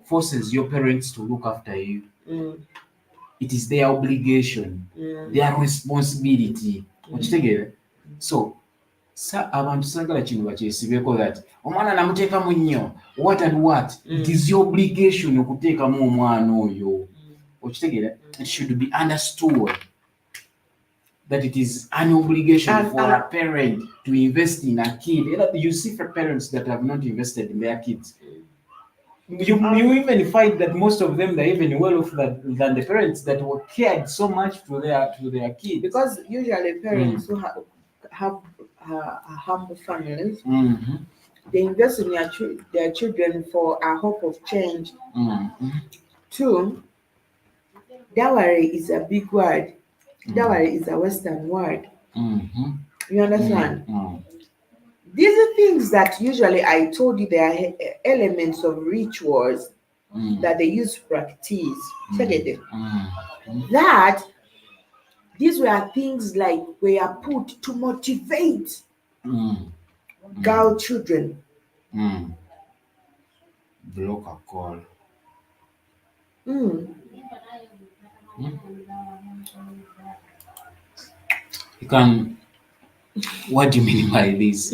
forces your parents to look after you. It is their obligation, their responsibility. Okitegeera? So abantu sagala kino bakyesibeko that omwana namuteekamu nnyo what and what. It is your obligation okuteekamu omwana oyo. Okitegeera? It should be understood that it is an obligation for a parent to invest in a kid. You see for parents that have not invested in their kids. You even find that most of them are even well off than the parents that were cared so much to their kids. Because usually parents who have humble families, they invest in their children for a hope of change. Two, dowry is a big word. Dowry is a Western word. You understand? These are things that usually I told you there are elements of rituals that they use to practice. That these were things like were put to motivate girl children. Block a call. You can. What do you mean by this?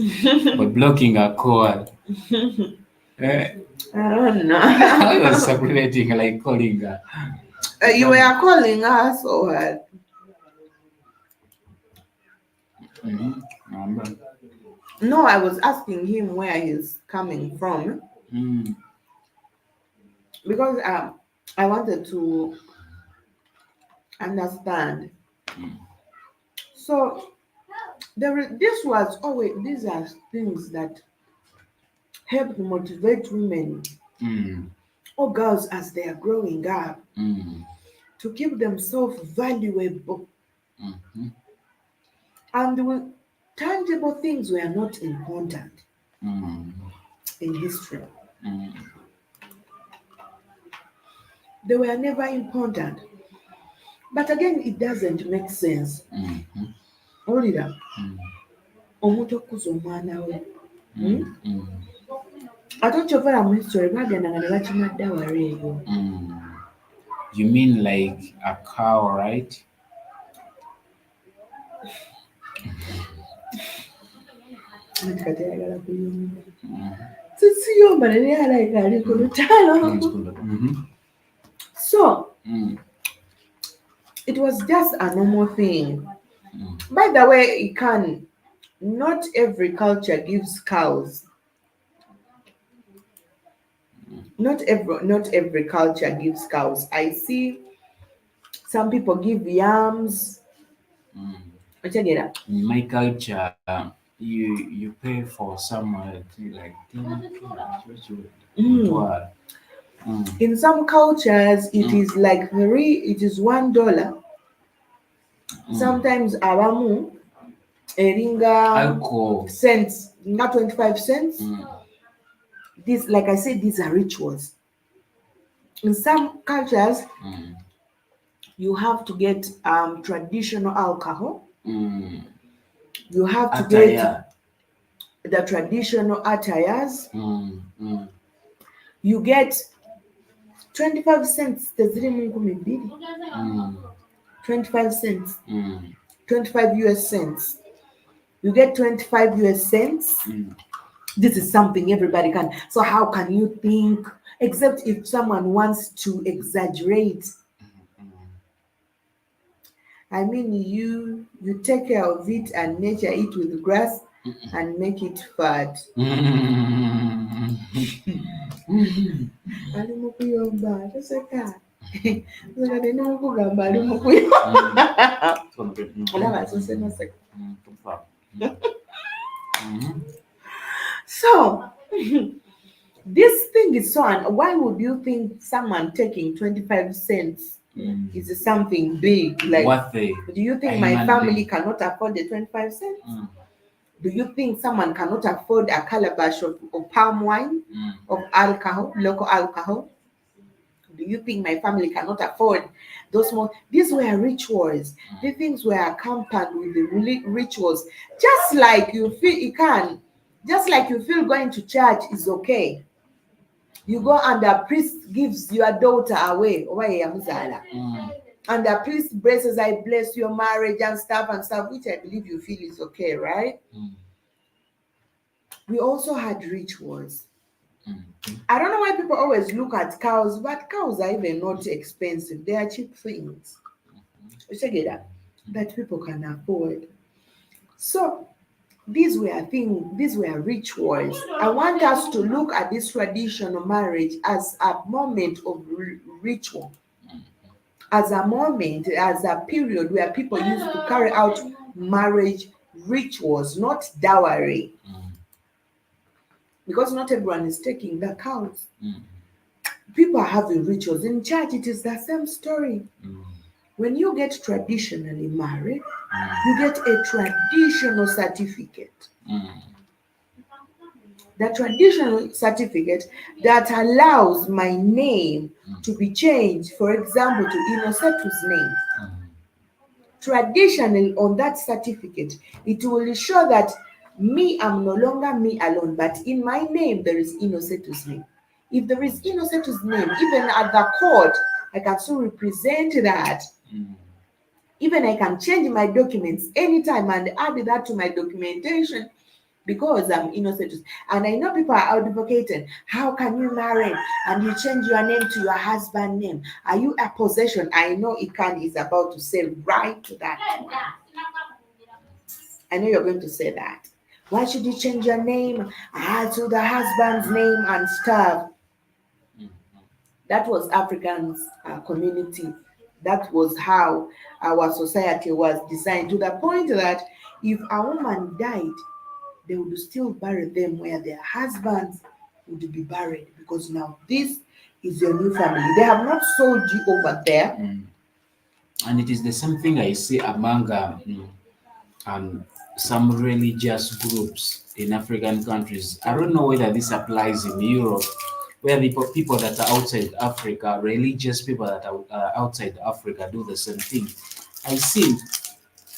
By blocking a call? I don't know. I was separating, like calling her. You were calling us or what? No, I was asking him where he's coming from. Because I wanted to understand. So these are things that help motivate women or girls as they are growing up to keep themselves valuable. And the tangible things were not important. in history. mm, They were never important. But again, it doesn't make sense. mhm, Owulira mm, omuntu okuza omwana we. mm, mm, Ate okyovala mu history bagendanga ne bakimadde awala eyo. mm. You mean like a cow, right? Anti kati ayagala kuyomba. Mm. Sisiyomba naye alayika ali ku lutalo. Mhm. So Mm, it was just a normal thing. mm, By the way, not every culture gives cows. Not every culture gives cows. I see some people give yams. mm. Otegera? In my culture, you pay for somewhere like 10 Mm. Mm, In some cultures, it is like it is $1. mm. Sometimes abamu eringa Alcohol. cents, not 25 cents. Mm, This, like I said, these are rituals. In some cultures, mm, you have to get traditional alcohol. mm. You have to Attire. get the traditional attires. Mm, mm, You get 25 cents. Teziri mu 12. mm, 25 cents. mm, 25 US cents. You get 25 US cents. mm. This is something everybody can. So how can you think, except if someone wants to exaggerate? I mean, you take care of it and nature it with grass and make it fat. Ali mu kuyomba toseka. Toseka tena mukugamba ali mu kuyomba. Olaba asose noseka. So this thing is so. Why would you think someone taking 25 cents is something big? Like, What they? do you think my family cannot afford the 25 cents? Do you think someone cannot afford a calabash of palm wine, of alcohol, local alcohol? Do you think my family cannot afford those more? These were rituals. The things were accompanied with the rituals. Just like you feel going to church is okay. You go and the priest gives your daughter away. And the priest blesses, I bless your marriage and stuff, which I believe you feel is okay, right? We also had rituals. I don't know why people always look at cows, but cows are even not expensive. They are cheap things. That people can afford. So these were rituals. I want us to look at this traditional marriage as a moment of ritual, as a period where people used to carry out marriage rituals, not dowry. Because not everyone is taking the cows. People are having rituals. In church, it is the same story. When you get traditionally married, you get a traditional certificate. The traditional certificate that allows my name to be changed, for example, to INNOSSETU's name. Traditionally, on that certificate, it will show that I'm no longer me alone, but in my name there is INNOSSETU's name. If there is INNOSSETU's name, even at the court, I can still represent that. Even I can change my documents anytime and add that to my documentation because I'm INNOSSETU. And I know people are advocating, how can you marry and you change your name to your husband's name? Are you a possession? I know Ikan is about to say right to that. I know you're going to say that. Why should you change your name to the husband's name and stuff? That was Africans' community. That was how our society was designed, to the point that if a woman died, they would still bury them where their husbands would be buried, because now this is your new family. They have not sold you over there. And it is the same thing I see among some religious groups. in African countries. I don't know whether this applies in Europe, where the people that are outside Africa, religious people that are outside Africa, do the same thing. I see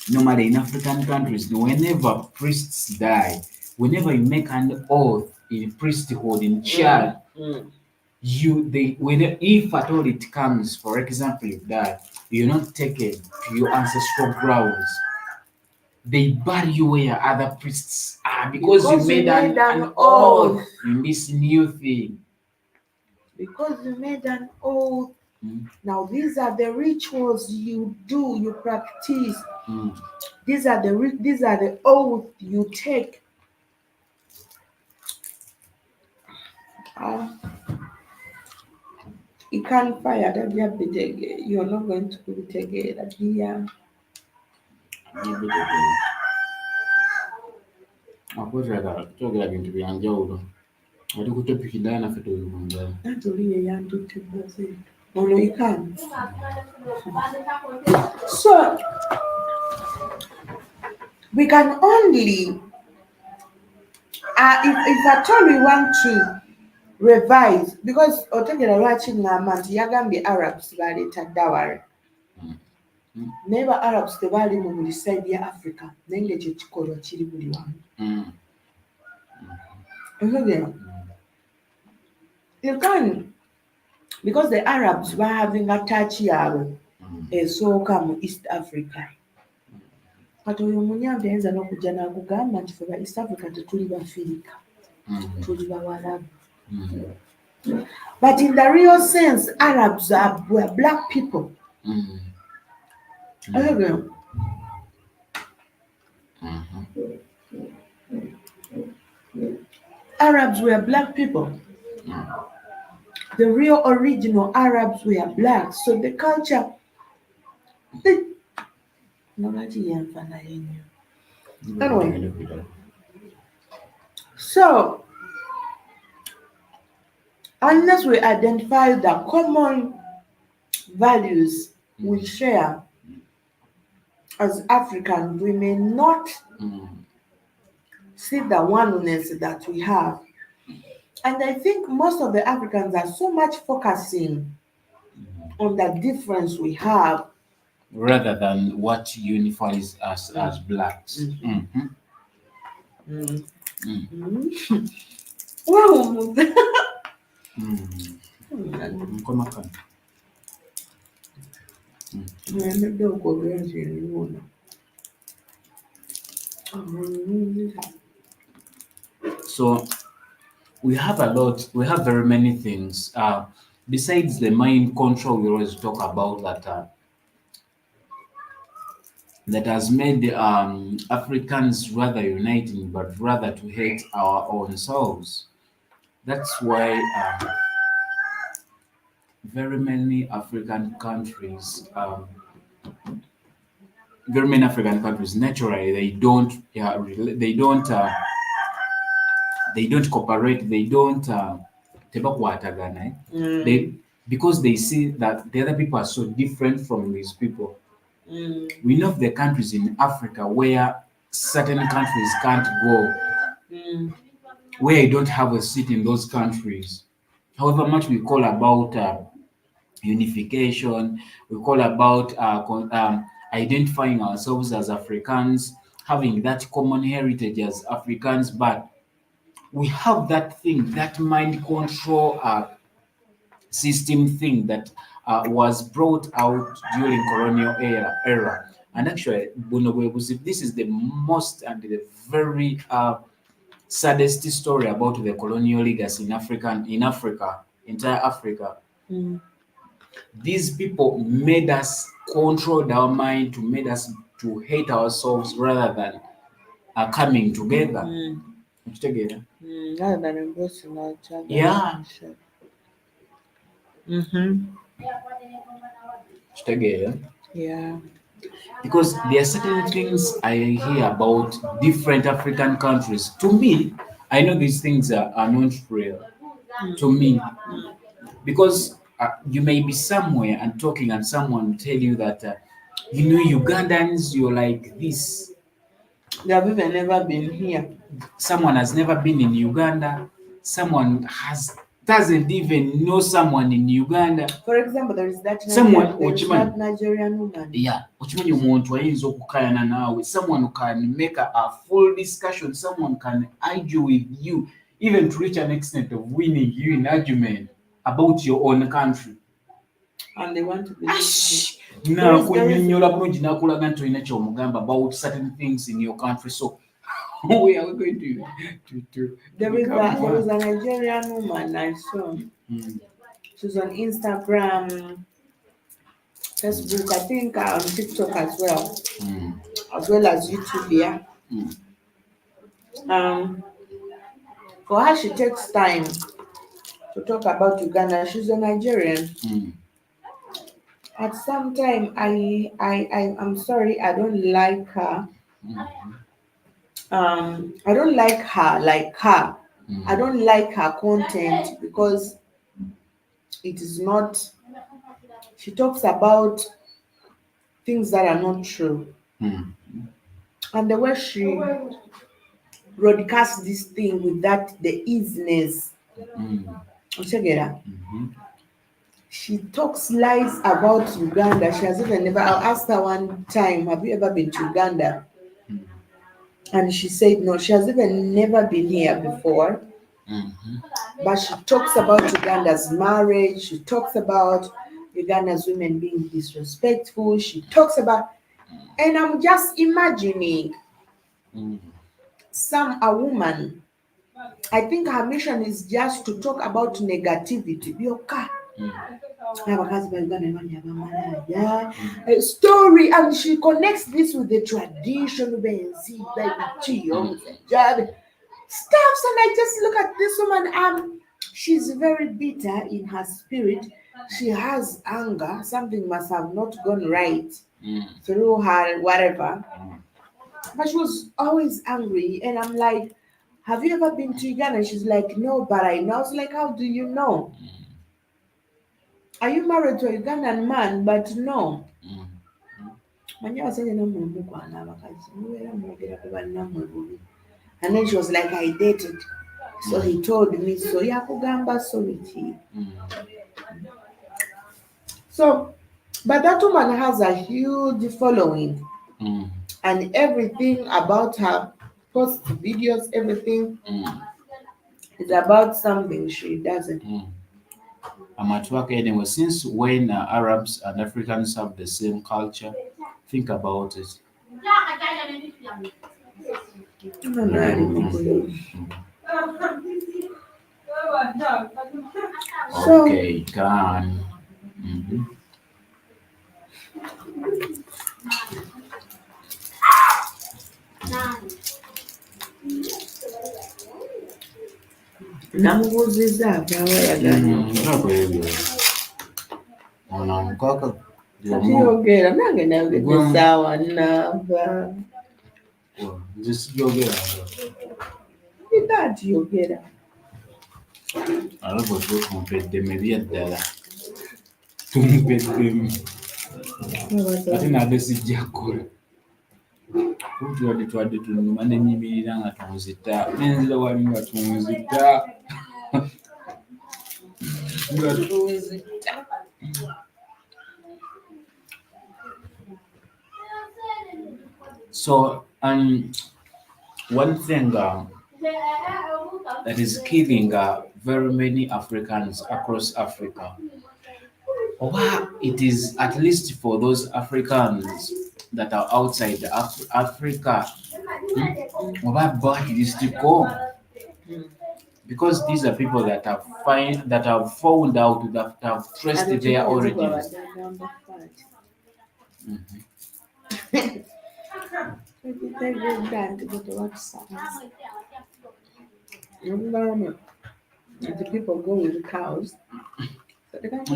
normally in African countries, whenever priests die, whenever you make an oath in priesthood in church, you they when if at all it comes, for example, if that you're not taken to your ancestral grounds, they bury you where other priests are because you Because you made made an an oath oath. in this new thing. Because you made an oath. Mm, Now these are the rituals you do, you practice. mm. These are the oath you take. Ah, you can't fire that you're not going to be together. Yeah. Akwetera kyogera bintu bya njawulo ate ku topiki ddala naffe tubivundayo. That's only a young to it. Oh no, you can't. So we can only if at all we want to revise because otegera lwaki ngamba nti yagambye Arabs baleeta dawari naye ba Arabs tebaali mu buli side ya Africa naye ngaekyo kikolwa kiri buli wamu. Otegera you can because the Arabs having a touch yaabwe esooka mu East Africa. Kati oyo omunyambe ayinza n'okujja n'akugamba nti ffe ba East Africa tetuli Bafirika, tuli Bawarabu. But in the real sense, Arabs were black people. Arabs were black people. The real original Arabs were black. So the culture. Anyway, so unless we identify the common values we share as Africans, we may not see the oneness that we have. And I think most of the Africans are so much focusing on the difference we have rather than what unifies us as blacks. Wow. So we have very many things. Besides the mind control we always talk about that has made Africans rather uniting, but rather to hate our own selves. That's why very many African countries, naturally they don't cooperate, they don't tebakwatagana. They because they see that the other people are so different from these people. We know the countries in Africa where certain countries can't go, where you don't have a seat in those countries. However much we call about unification, we call about identifying ourselves as Africans, having that common heritage as Africans, but we have that thing, that mind control system thing that was brought out during colonial era. And actually, this is the most and the very saddest story about the colonial legacy in Africa, entire Africa. These people made us control our mind, to made us to hate ourselves rather than coming together. Rather than embracing each other. Yeah. Yeah. Because there are certain things I hear about different African countries. To me, I know these things are not real. To me, because you may be somewhere and talking, and someone will tell you that Ugandans, you're like this. They have even never been here. Someone has never been in Uganda. Someone doesn't even know someone in Uganda. For example, there is that Someone that Nigerian woman. yeah, okimanyi omuntu ayinza okukayana naawe. Someone can make a full discussion. Someone can argue with you, even to reach an extent of winning you in argument about your own country. And they want to be nakunnyonnyola bulungi nakulaga nti olina kyomugamba about certain things in your country. So we are going to there was a Nigerian woman I saw. She's on Instagram, Facebook, I think on TikTok as well as YouTube. Yeah. For her, she takes time to talk about Uganda. She's a Nigerian. At some time, I'm sorry, I don't like her. I don't like her like her. I don't like her content because it is not. She talks about things that are not true, and the way she broadcasts this thing with the easiness. She talks lies about Uganda. She has even never. I asked her one time, "Have you ever been to Uganda?" And she said no. She has even never been here before. But she talks about Uganda's marriage. She talks about Uganda's women being disrespectful. She talks about, and I'm just imagining a woman. I think her mission is just to talk about negativity. A story, and she connects this with the tradition, stuffs, and I just look at this woman. She's very bitter in her spirit. She has anger. Something must have not gone right through her, whatever. But she was always angry, and I'm like, "Have you ever been to Uganda?" And she's like, "No, but I know." I was like, "How do you know? Are you married to a Ugandan man?" But no. And then she was like, "I dated." So he told me, so yakugamba soliti. So, but that woman has a huge following, and everything about her post videos, everything is about something she doesn't. Anyway, since when Arabs and Africans have the same culture, think about it. Okay, gone. Namubuuziza avaawo ayagala kati yogera nange nayogedde essaawa nnaava ina nti yogera alabwe tumpedde byaddala tumpeddemu ate nabwe sijja kukola twadde tunuma nenyimirira nga tunzita nenzira wali nga tunzita nga tunzita. So one thing that is killing very many Africans across Africa, or it is at least for those Africans that are outside Africa, because these are people that have found out, that have traced their origins. The people go with cows. So they can't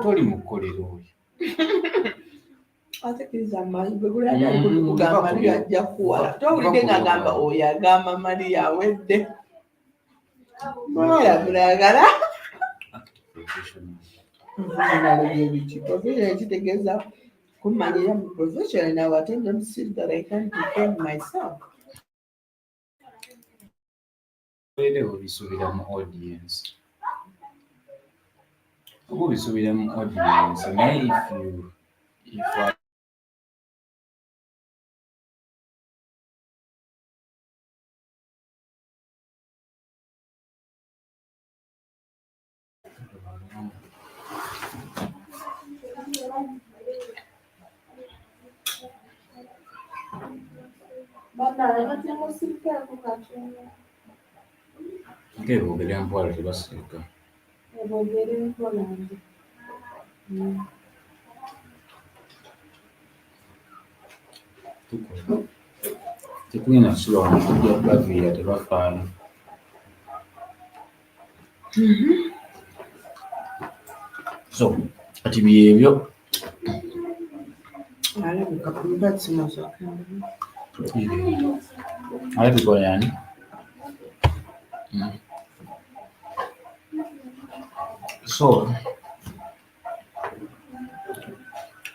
toli mukolero oyo atekiriza amanyi bwe guli ajja kugamba Mariya ajja kuwala towulidde ng'agamba oyo agamba Mariya awedde mulagala Professional bye professional kitegeeza kummanyira mu professional now I don't see that I can defend myself. Obeerewo bisuubira mu audience. Oba obisuubira mu audience naye if nke boogera mpwalo tebasirika. Tukola tetulina kusula wano tujja kubaviira tebafaayo. So kati byebyo alabika kumba kimotoka alabika yani so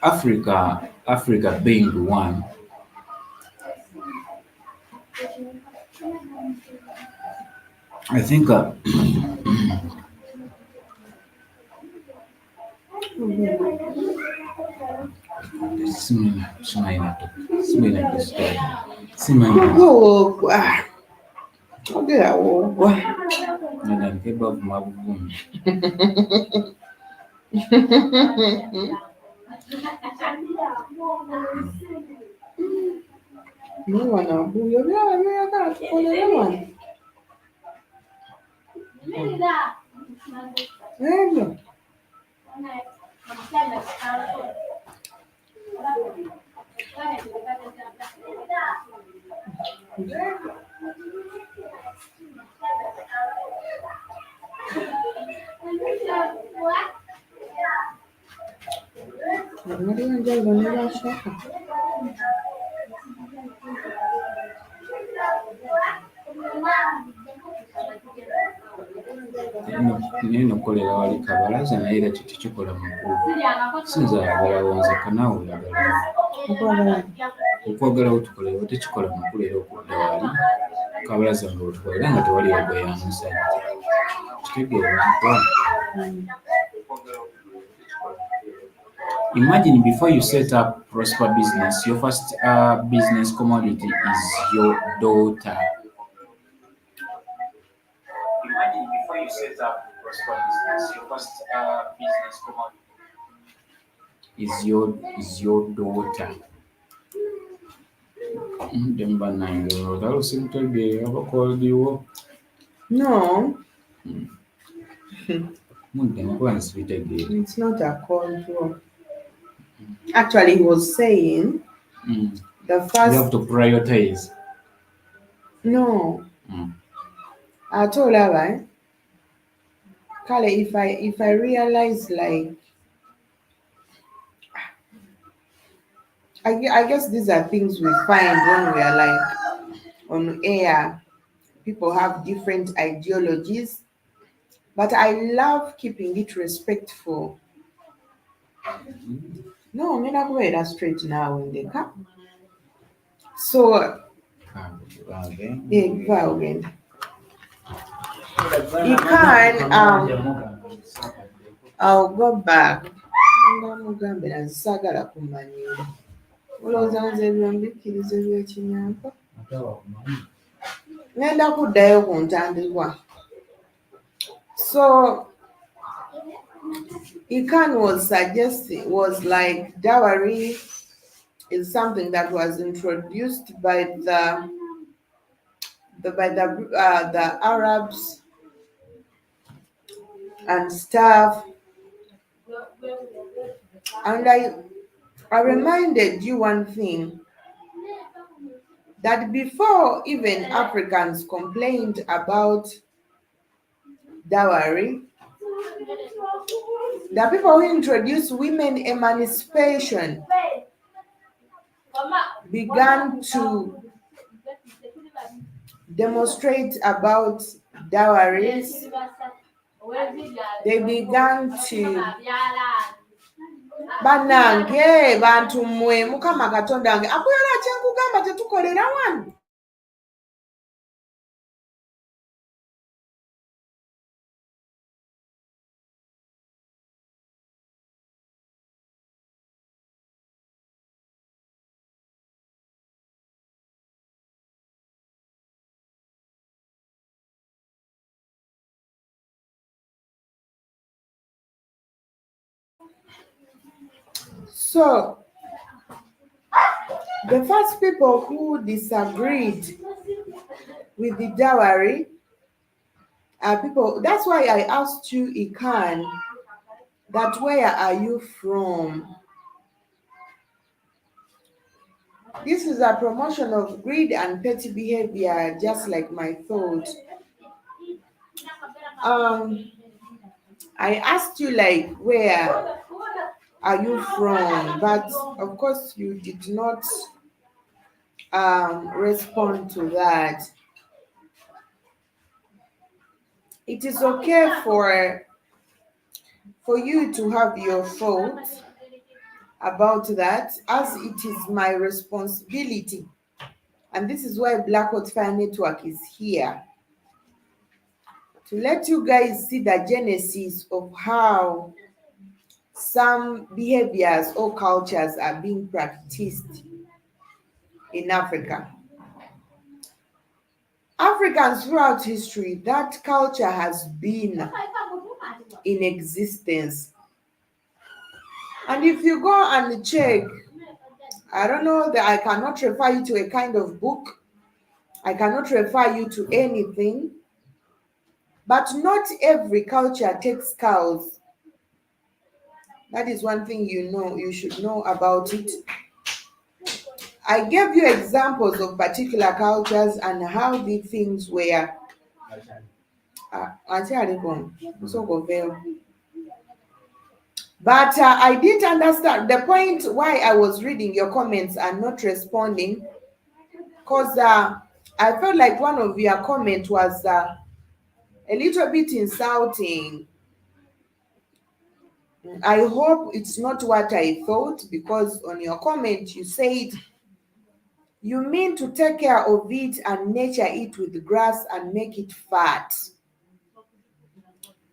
Africa being the one, I think ogera woogwa nkeba kumabuvumi mwana wabuyo byaba byagala tukolere wano ebyo waliwo enjawulo ne lwasooka naye nokukolera wali kabalaza naye era tekikikola mukulu sinza ayagalawo nze kanaawe oyagalawo okwagalawo tukolewo tekikola mukulu era okudda wali kabalaza nga otukolera nga tewali yagwa ya musajja kitegeera nkola. Imagine before you set up prosper business, your first business commodity is your daughter. Imagine before you set up prosper business, your first business commodity is your daughter. Demba nange otalo simtegeera abakoldiwo. No. It's not a cold war. Actually, he was saying the first. You have to prioritize. No. I told her, right? Kale, if I realize, like, I guess these are things we find when we are like on air. People have different ideologies, but I love keeping it respectful. No, I'm not going to straight now in the car. So, he can, I'll go back. Sagala kumanyira. Olowooza nze ebyo mbikkiriza ebyekinyampa. Ngenda kuddayo ku ntandikwa. So, Ikan was like dowry is something that was introduced by the Arabs and stuff. And I reminded you one thing, that before even Africans complained about dowry, the people who introduced women emancipation began to demonstrate about dowries they began to bannange bantu mmwe mukama katonda wange akuyala kyenkugamba tetukolera wano. So the first people who disagreed with the dowry are people. That's why I asked you, Ikan, that where are you from? This is a promotion of greed and petty behavior, just like my thought. Um, I asked you like where are you from, but of course you did not respond to that. It is okay for you to have your thoughts about that, as it is my responsibility. And this is why Black Hot Fire Network is here, to let you guys see the genesis of how some behaviors or cultures are being practiced in Africa. Africans throughout history, that culture has been in existence. And if you go and check, I don't know that I cannot refer you to a kind of book, I cannot refer you to anything, but not every culture takes cows. That is one thing you should know about it. I gave you examples of particular cultures and how the things were. But I didn't understand the point why I was reading your comments and not responding, because I felt like one of your comments was a little bit insulting. I hope it's not what I thought, because on your comment you said you mean to take care of it and nurture it with grass and make it fat.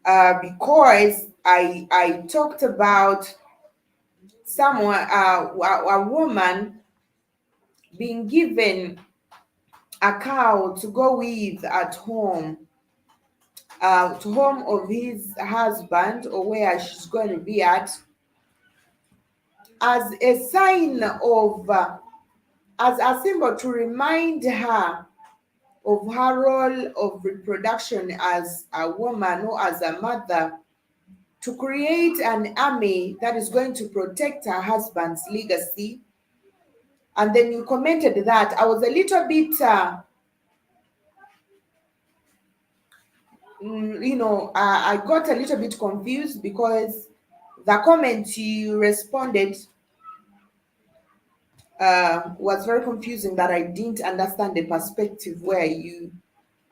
Because I talked about someone, a woman being given a cow to go with at home, to home of his husband or where she's going to be at, as a sign of, as a symbol to remind her of her role of reproduction as a woman or as a mother, to create an army that is going to protect her husband's legacy. And then you commented that. I was a little bit, I got a little bit confused, because the comment you responded was very confusing, that I didn't understand the perspective where you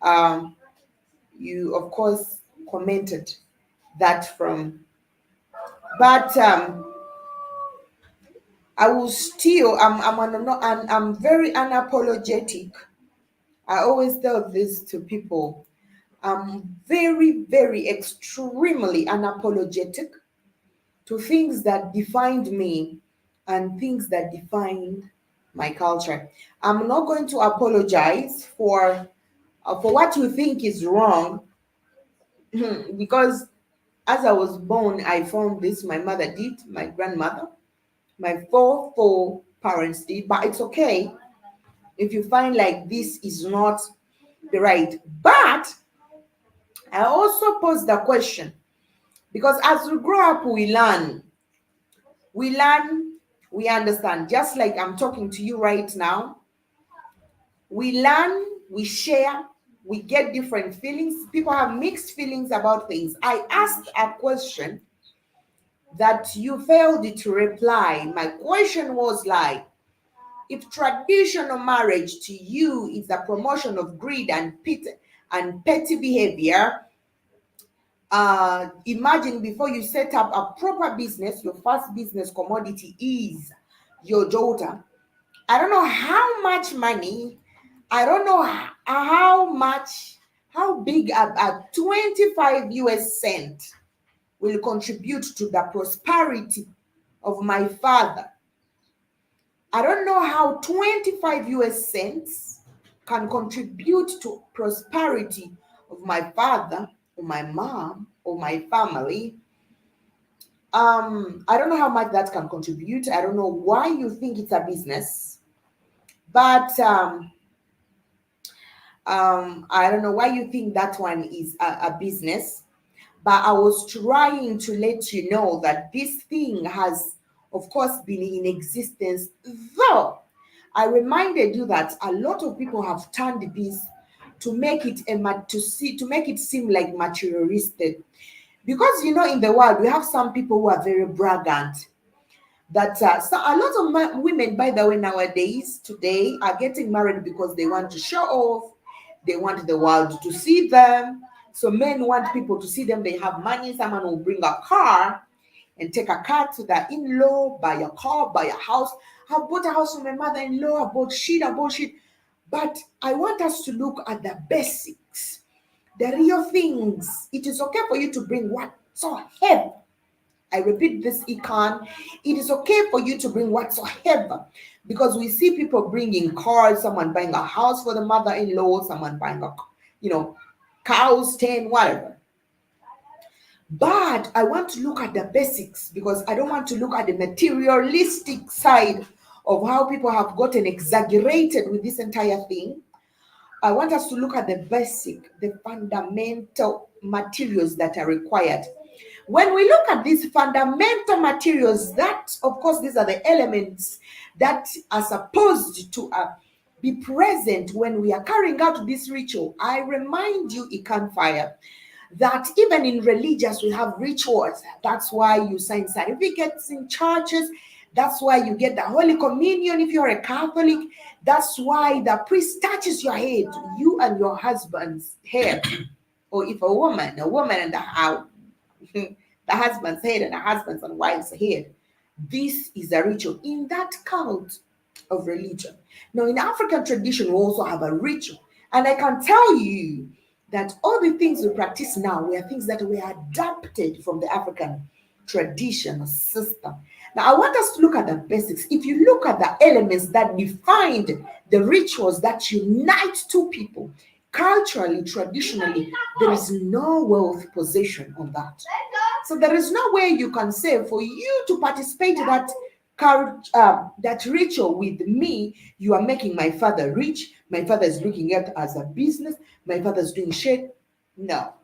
of course commented that from. But I will still, I'm very unapologetic. I always tell this to people. I'm very, very extremely unapologetic to things that defined me and things that defined my culture. I'm not going to apologize for what you think is wrong, because as I was born, I found this. My mother did, my grandmother, my four parents did. But it's okay if you find like this is not the right. But I also pose the question, because as we grow up, we learn, we understand. Just like I'm talking to you right now, we learn, we share, we get different feelings. People have mixed feelings about things. I asked a question that you failed to reply. My question was like, if traditional marriage to you is a promotion of greed and petty behavior, Imagine before you set up a proper business, your first business commodity is your daughter. I don't know how much money, I don't know how much, how big a 25 US cent will contribute to the prosperity of my father. I don't know how 25 US cents can contribute to prosperity of my father or my mom or my family. I don't know how much that can contribute. I don't know why you think it's a business, but I don't know why you think that one is a business. But I was trying to let you know that this thing has, of course, been in existence. Though I reminded you that a lot of people have turned this to make it to make it seem like materialistic. Because in the world we have some people who are very braggant. That so a lot of women, by the way, nowadays today are getting married because they want to show off. They want the world to see them. So men want people to see them. They have money. Someone will bring a car and take a car to the in-law, buy a car, buy a house. I bought a house for my mother-in-law. I bought shit. But I want us to look at the basics, the real things. It is okay for you to bring whatsoever. I repeat this, Econ. It is okay for you to bring whatsoever, because we see people bringing cars, someone buying a house for the mother-in-law, someone buying you know, cows, 10, whatever. But I want to look at the basics because I don't want to look at the materialistic side of how people have gotten exaggerated with this entire thing. I want us to look at the basic, the fundamental materials that are required. When we look at these fundamental materials, that, of course, these are the elements that are supposed to be present when we are carrying out this ritual. I remind you, Ikan Fire, that even in religious we have rituals. That's why you sign certificates in churches. That's why you get the Holy Communion if you're a Catholic. That's why the priest touches your head, you and your husband's hair. Or if a woman and the husband's head and the husband's and wife's head. This is a ritual in that cult of religion. Now, in African tradition, we also have a ritual. And I can tell you that all the things we practice now were things that were adapted from the African tradition or system. Now, I want us to look at the basics. If you look at the elements that defined the rituals that unite two people, culturally, traditionally, there is no wealth possession on that. So there is no way you can say for you to participate in that ritual with me, you are making my father rich. My father is looking at it as a business. My father is doing shit. No.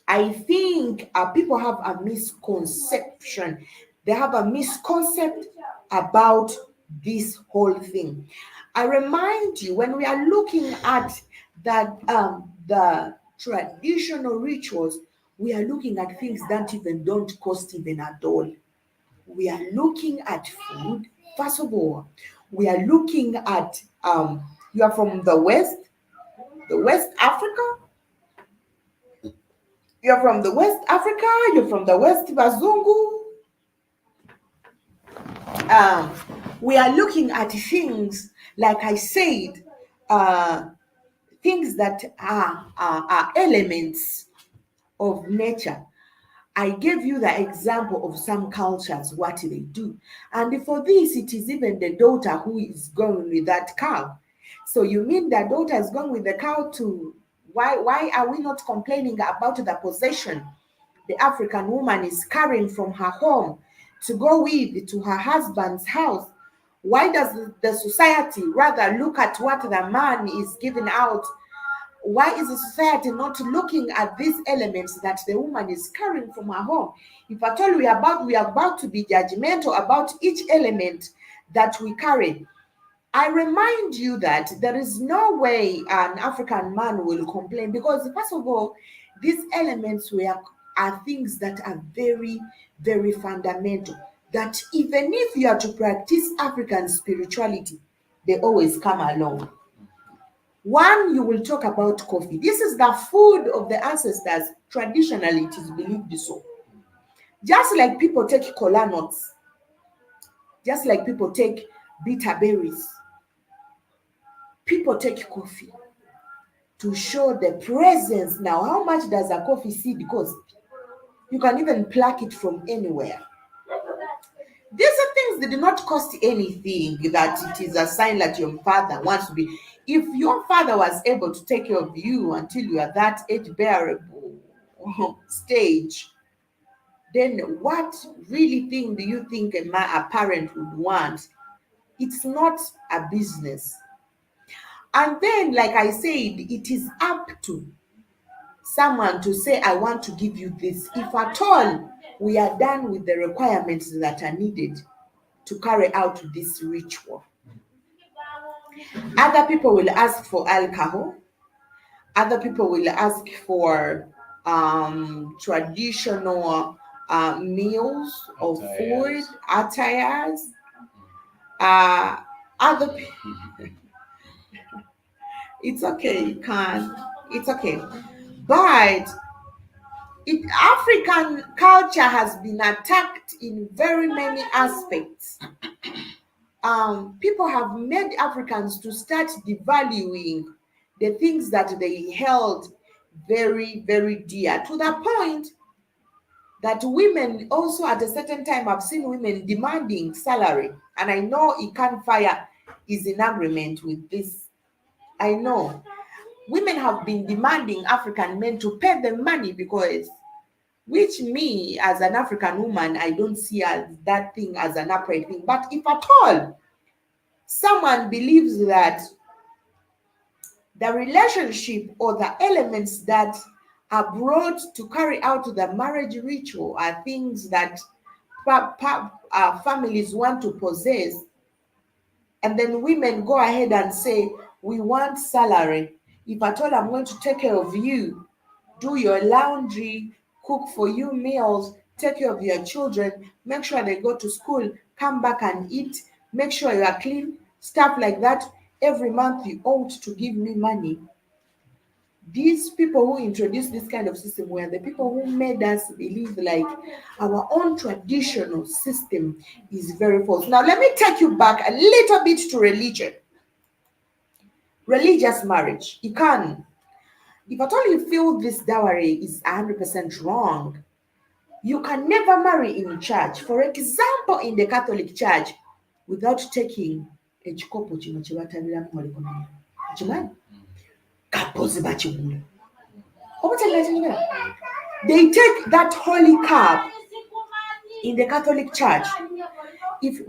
I think people have a misconception. They have a misconcept about this whole thing. I remind you, when we are looking at that the traditional rituals, we are looking at things that even don't cost even a dollar. We are looking at food. First of all, we are looking at you are from the West Africa. You're from the West Africa, you're from the West Bazungu. Um, we are looking at things, like I said, uh, things that are elements of nature. I gave you the example of some cultures, what they do. And for this, it is even the daughter who is going with that cow. So you mean the daughter is going with the cow to, why are we not complaining about the possession the African woman is carrying from her home to go with to her husband's house? Why does the society rather look at what the man is giving out? Why is the society not looking at these elements that the woman is carrying from her home? If at all we are about to be judgmental about each element that we carry, I remind you that there is no way an African man will complain, because first of all, these elements are things that are very, very fundamental. That even if you are to practice African spirituality, they always come along. One, you will talk about coffee. This is the food of the ancestors. Traditionally, it is believed so. Just like people take kola nuts, just like people take bitter berries, people take coffee to show the presence. Now, how much does a coffee seed cost? You can even pluck it from anywhere. These are things that do not cost anything, that it is a sign that your father wants to be. If your father was able to take care of you until you are that age bearable stage, then what really thing do you think a parent would want? It's not a business. And then, like I said, it is up to someone to say, I want to give you this. If at all we are done with the requirements that are needed to carry out this ritual. Other people will ask for alcohol. Other people will ask for traditional meals or food, attires. Uh, other it's okay, you can. It's okay. But African culture has been attacked in very many aspects. People have made Africans to start devaluing the things that they held very, very dear, to the point that women also at a certain time, I've seen women demanding salary. And I know Ikan Fire is in agreement with this. I know women have been demanding African men to pay them money, because, which me as an African woman, I don't see as that thing as an upright thing. But if at all someone believes that the relationship or the elements that are brought to carry out the marriage ritual are things that families want to possess, and then women go ahead and say, we want salary. If at all I'm going to take care of you, do your laundry, cook for you meals, take care of your children, make sure they go to school, come back and eat, make sure you are clean, stuff like that. Every month you ought to give me money. These people who introduced this kind of system were the people who made us believe like our own traditional system is very false. Now, let me take you back a little bit to religion. Religious marriage. You can, if at all you feel this dowry is 100% wrong, you can never marry in church. For example, in the Catholic Church, without taking ekikopo kino kye batabiramu walikomera. Kimanyi? Kapozi bakigula. They take that holy cup in the Catholic Church. If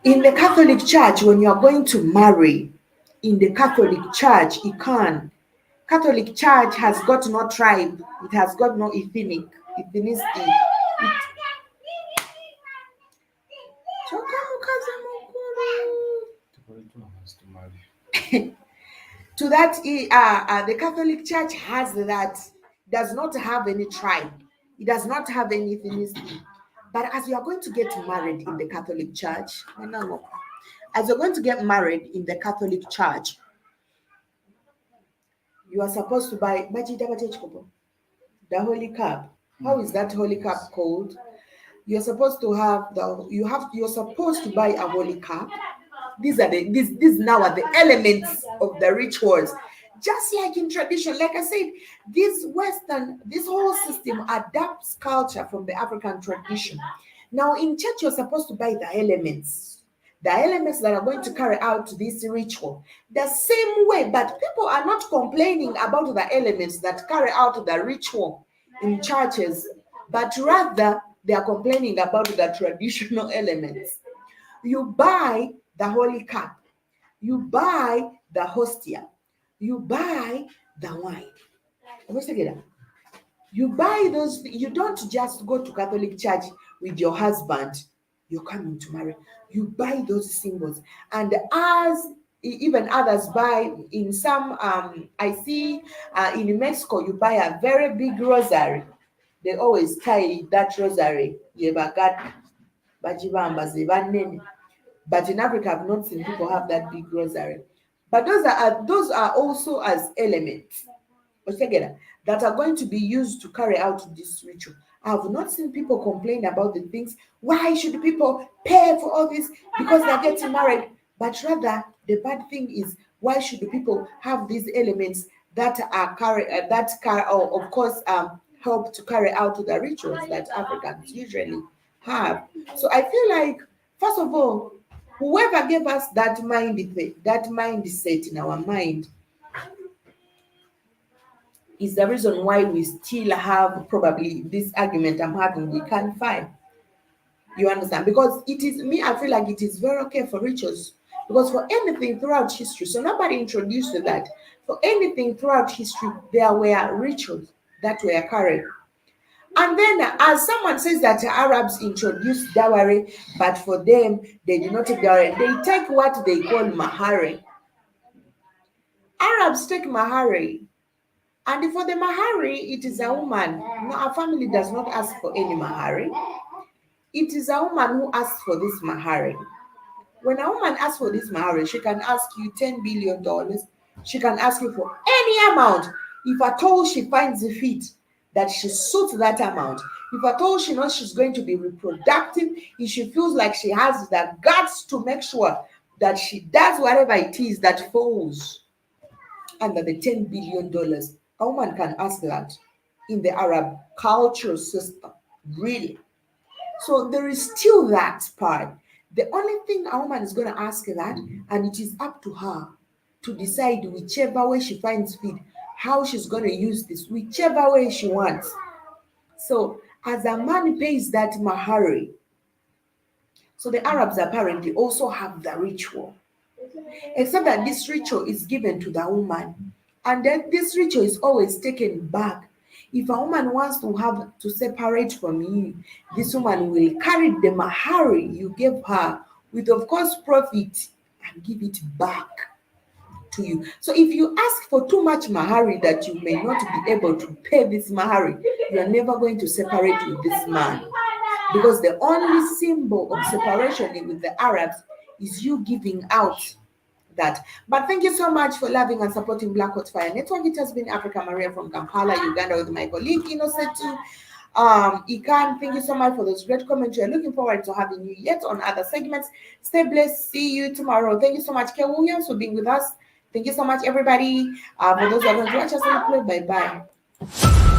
in the Catholic Church, when you are going to marry in the Catholic Church, you can. Catholic Church has got no tribe. It has got no ethnicity. To that, the Catholic Church has that, does not have any tribe. It does not have any ethnicity. But as you are going to get married in the Catholic Church, as you're going to get married in the Catholic Church, you are supposed to buy the holy cup. How is that holy cup called? You're supposed to have you're supposed to buy a holy cup. These now are the elements of the rituals. Just like in tradition, like I said, this whole system adapts culture from the African tradition. Now in church, you're supposed to buy the elements that are going to carry out this ritual the same way, but people are not complaining about the elements that carry out the ritual in churches, but rather they are complaining about the traditional elements. You buy the holy cup, you buy the hostia, you buy the wine. You buy those. You don't just go to Catholic Church with your husband, you're coming to marry. You buy those symbols, and as even others buy in some I see in Mexico you buy a very big rosary. They always tie that rosary. But in Africa, I've not seen people have that big rosary. But those are also as elements altogether that are going to be used to carry out this ritual. I have not seen people complain about the things. Why should people pay for all this because they're getting married? But rather, the bad thing is why should people have these elements that are of course help to carry out the rituals that Africans usually have. So I feel like first of all, whoever gave us that mindset in our mind is the reason why we still have probably this argument I'm having. We can't find. You understand? Because it is me, I feel like it is very okay for rituals. Because for anything throughout history, so nobody introduced to that. For anything throughout history, there were rituals that were carried. And then, as someone says that Arabs introduced dowry, but for them, they do not take dowry. They take what they call mahari. Arabs take mahari. And for the mahari, it is a woman. No, our family does not ask for any mahari. It is a woman who asks for this mahari. When a woman asks for this mahari, she can ask you $10 billion. She can ask you for any amount. If at all she finds it fit that she suits that amount, if at all she knows she's going to be reproductive, if she feels like she has the guts to make sure that she does whatever it is that falls under the $10 billion, a woman can ask that in the Arab cultural system, really. So there is still that part. The only thing a woman is going to ask that, and it is up to her to decide whichever way she finds fit, how she's going to use this, whichever way she wants. So as a man pays that mahari, so the Arabs apparently also have the ritual, except that this ritual is given to the woman, and then this ritual is always taken back. If a woman wants to have to separate from you, this woman will carry the mahari you gave her with, of course, profit and give it back to you. So if you ask for too much mahari that you may not be able to pay this mahari, you are never going to separate with this man, because the only symbol of separation with the Arabs is you giving out that. But thank you so much for loving and supporting Black Hot Fire Network. It has been Africa Maria from Kampala, Uganda, with my colleague INNOSSETU. Ikan, thank you so much for those great comments. We're looking forward to having you yet on other segments. Stay blessed. See you tomorrow. Thank you so much, Kay Williams, for being with us. Thank you so much, everybody. For those who are going to watch us on the play, bye bye.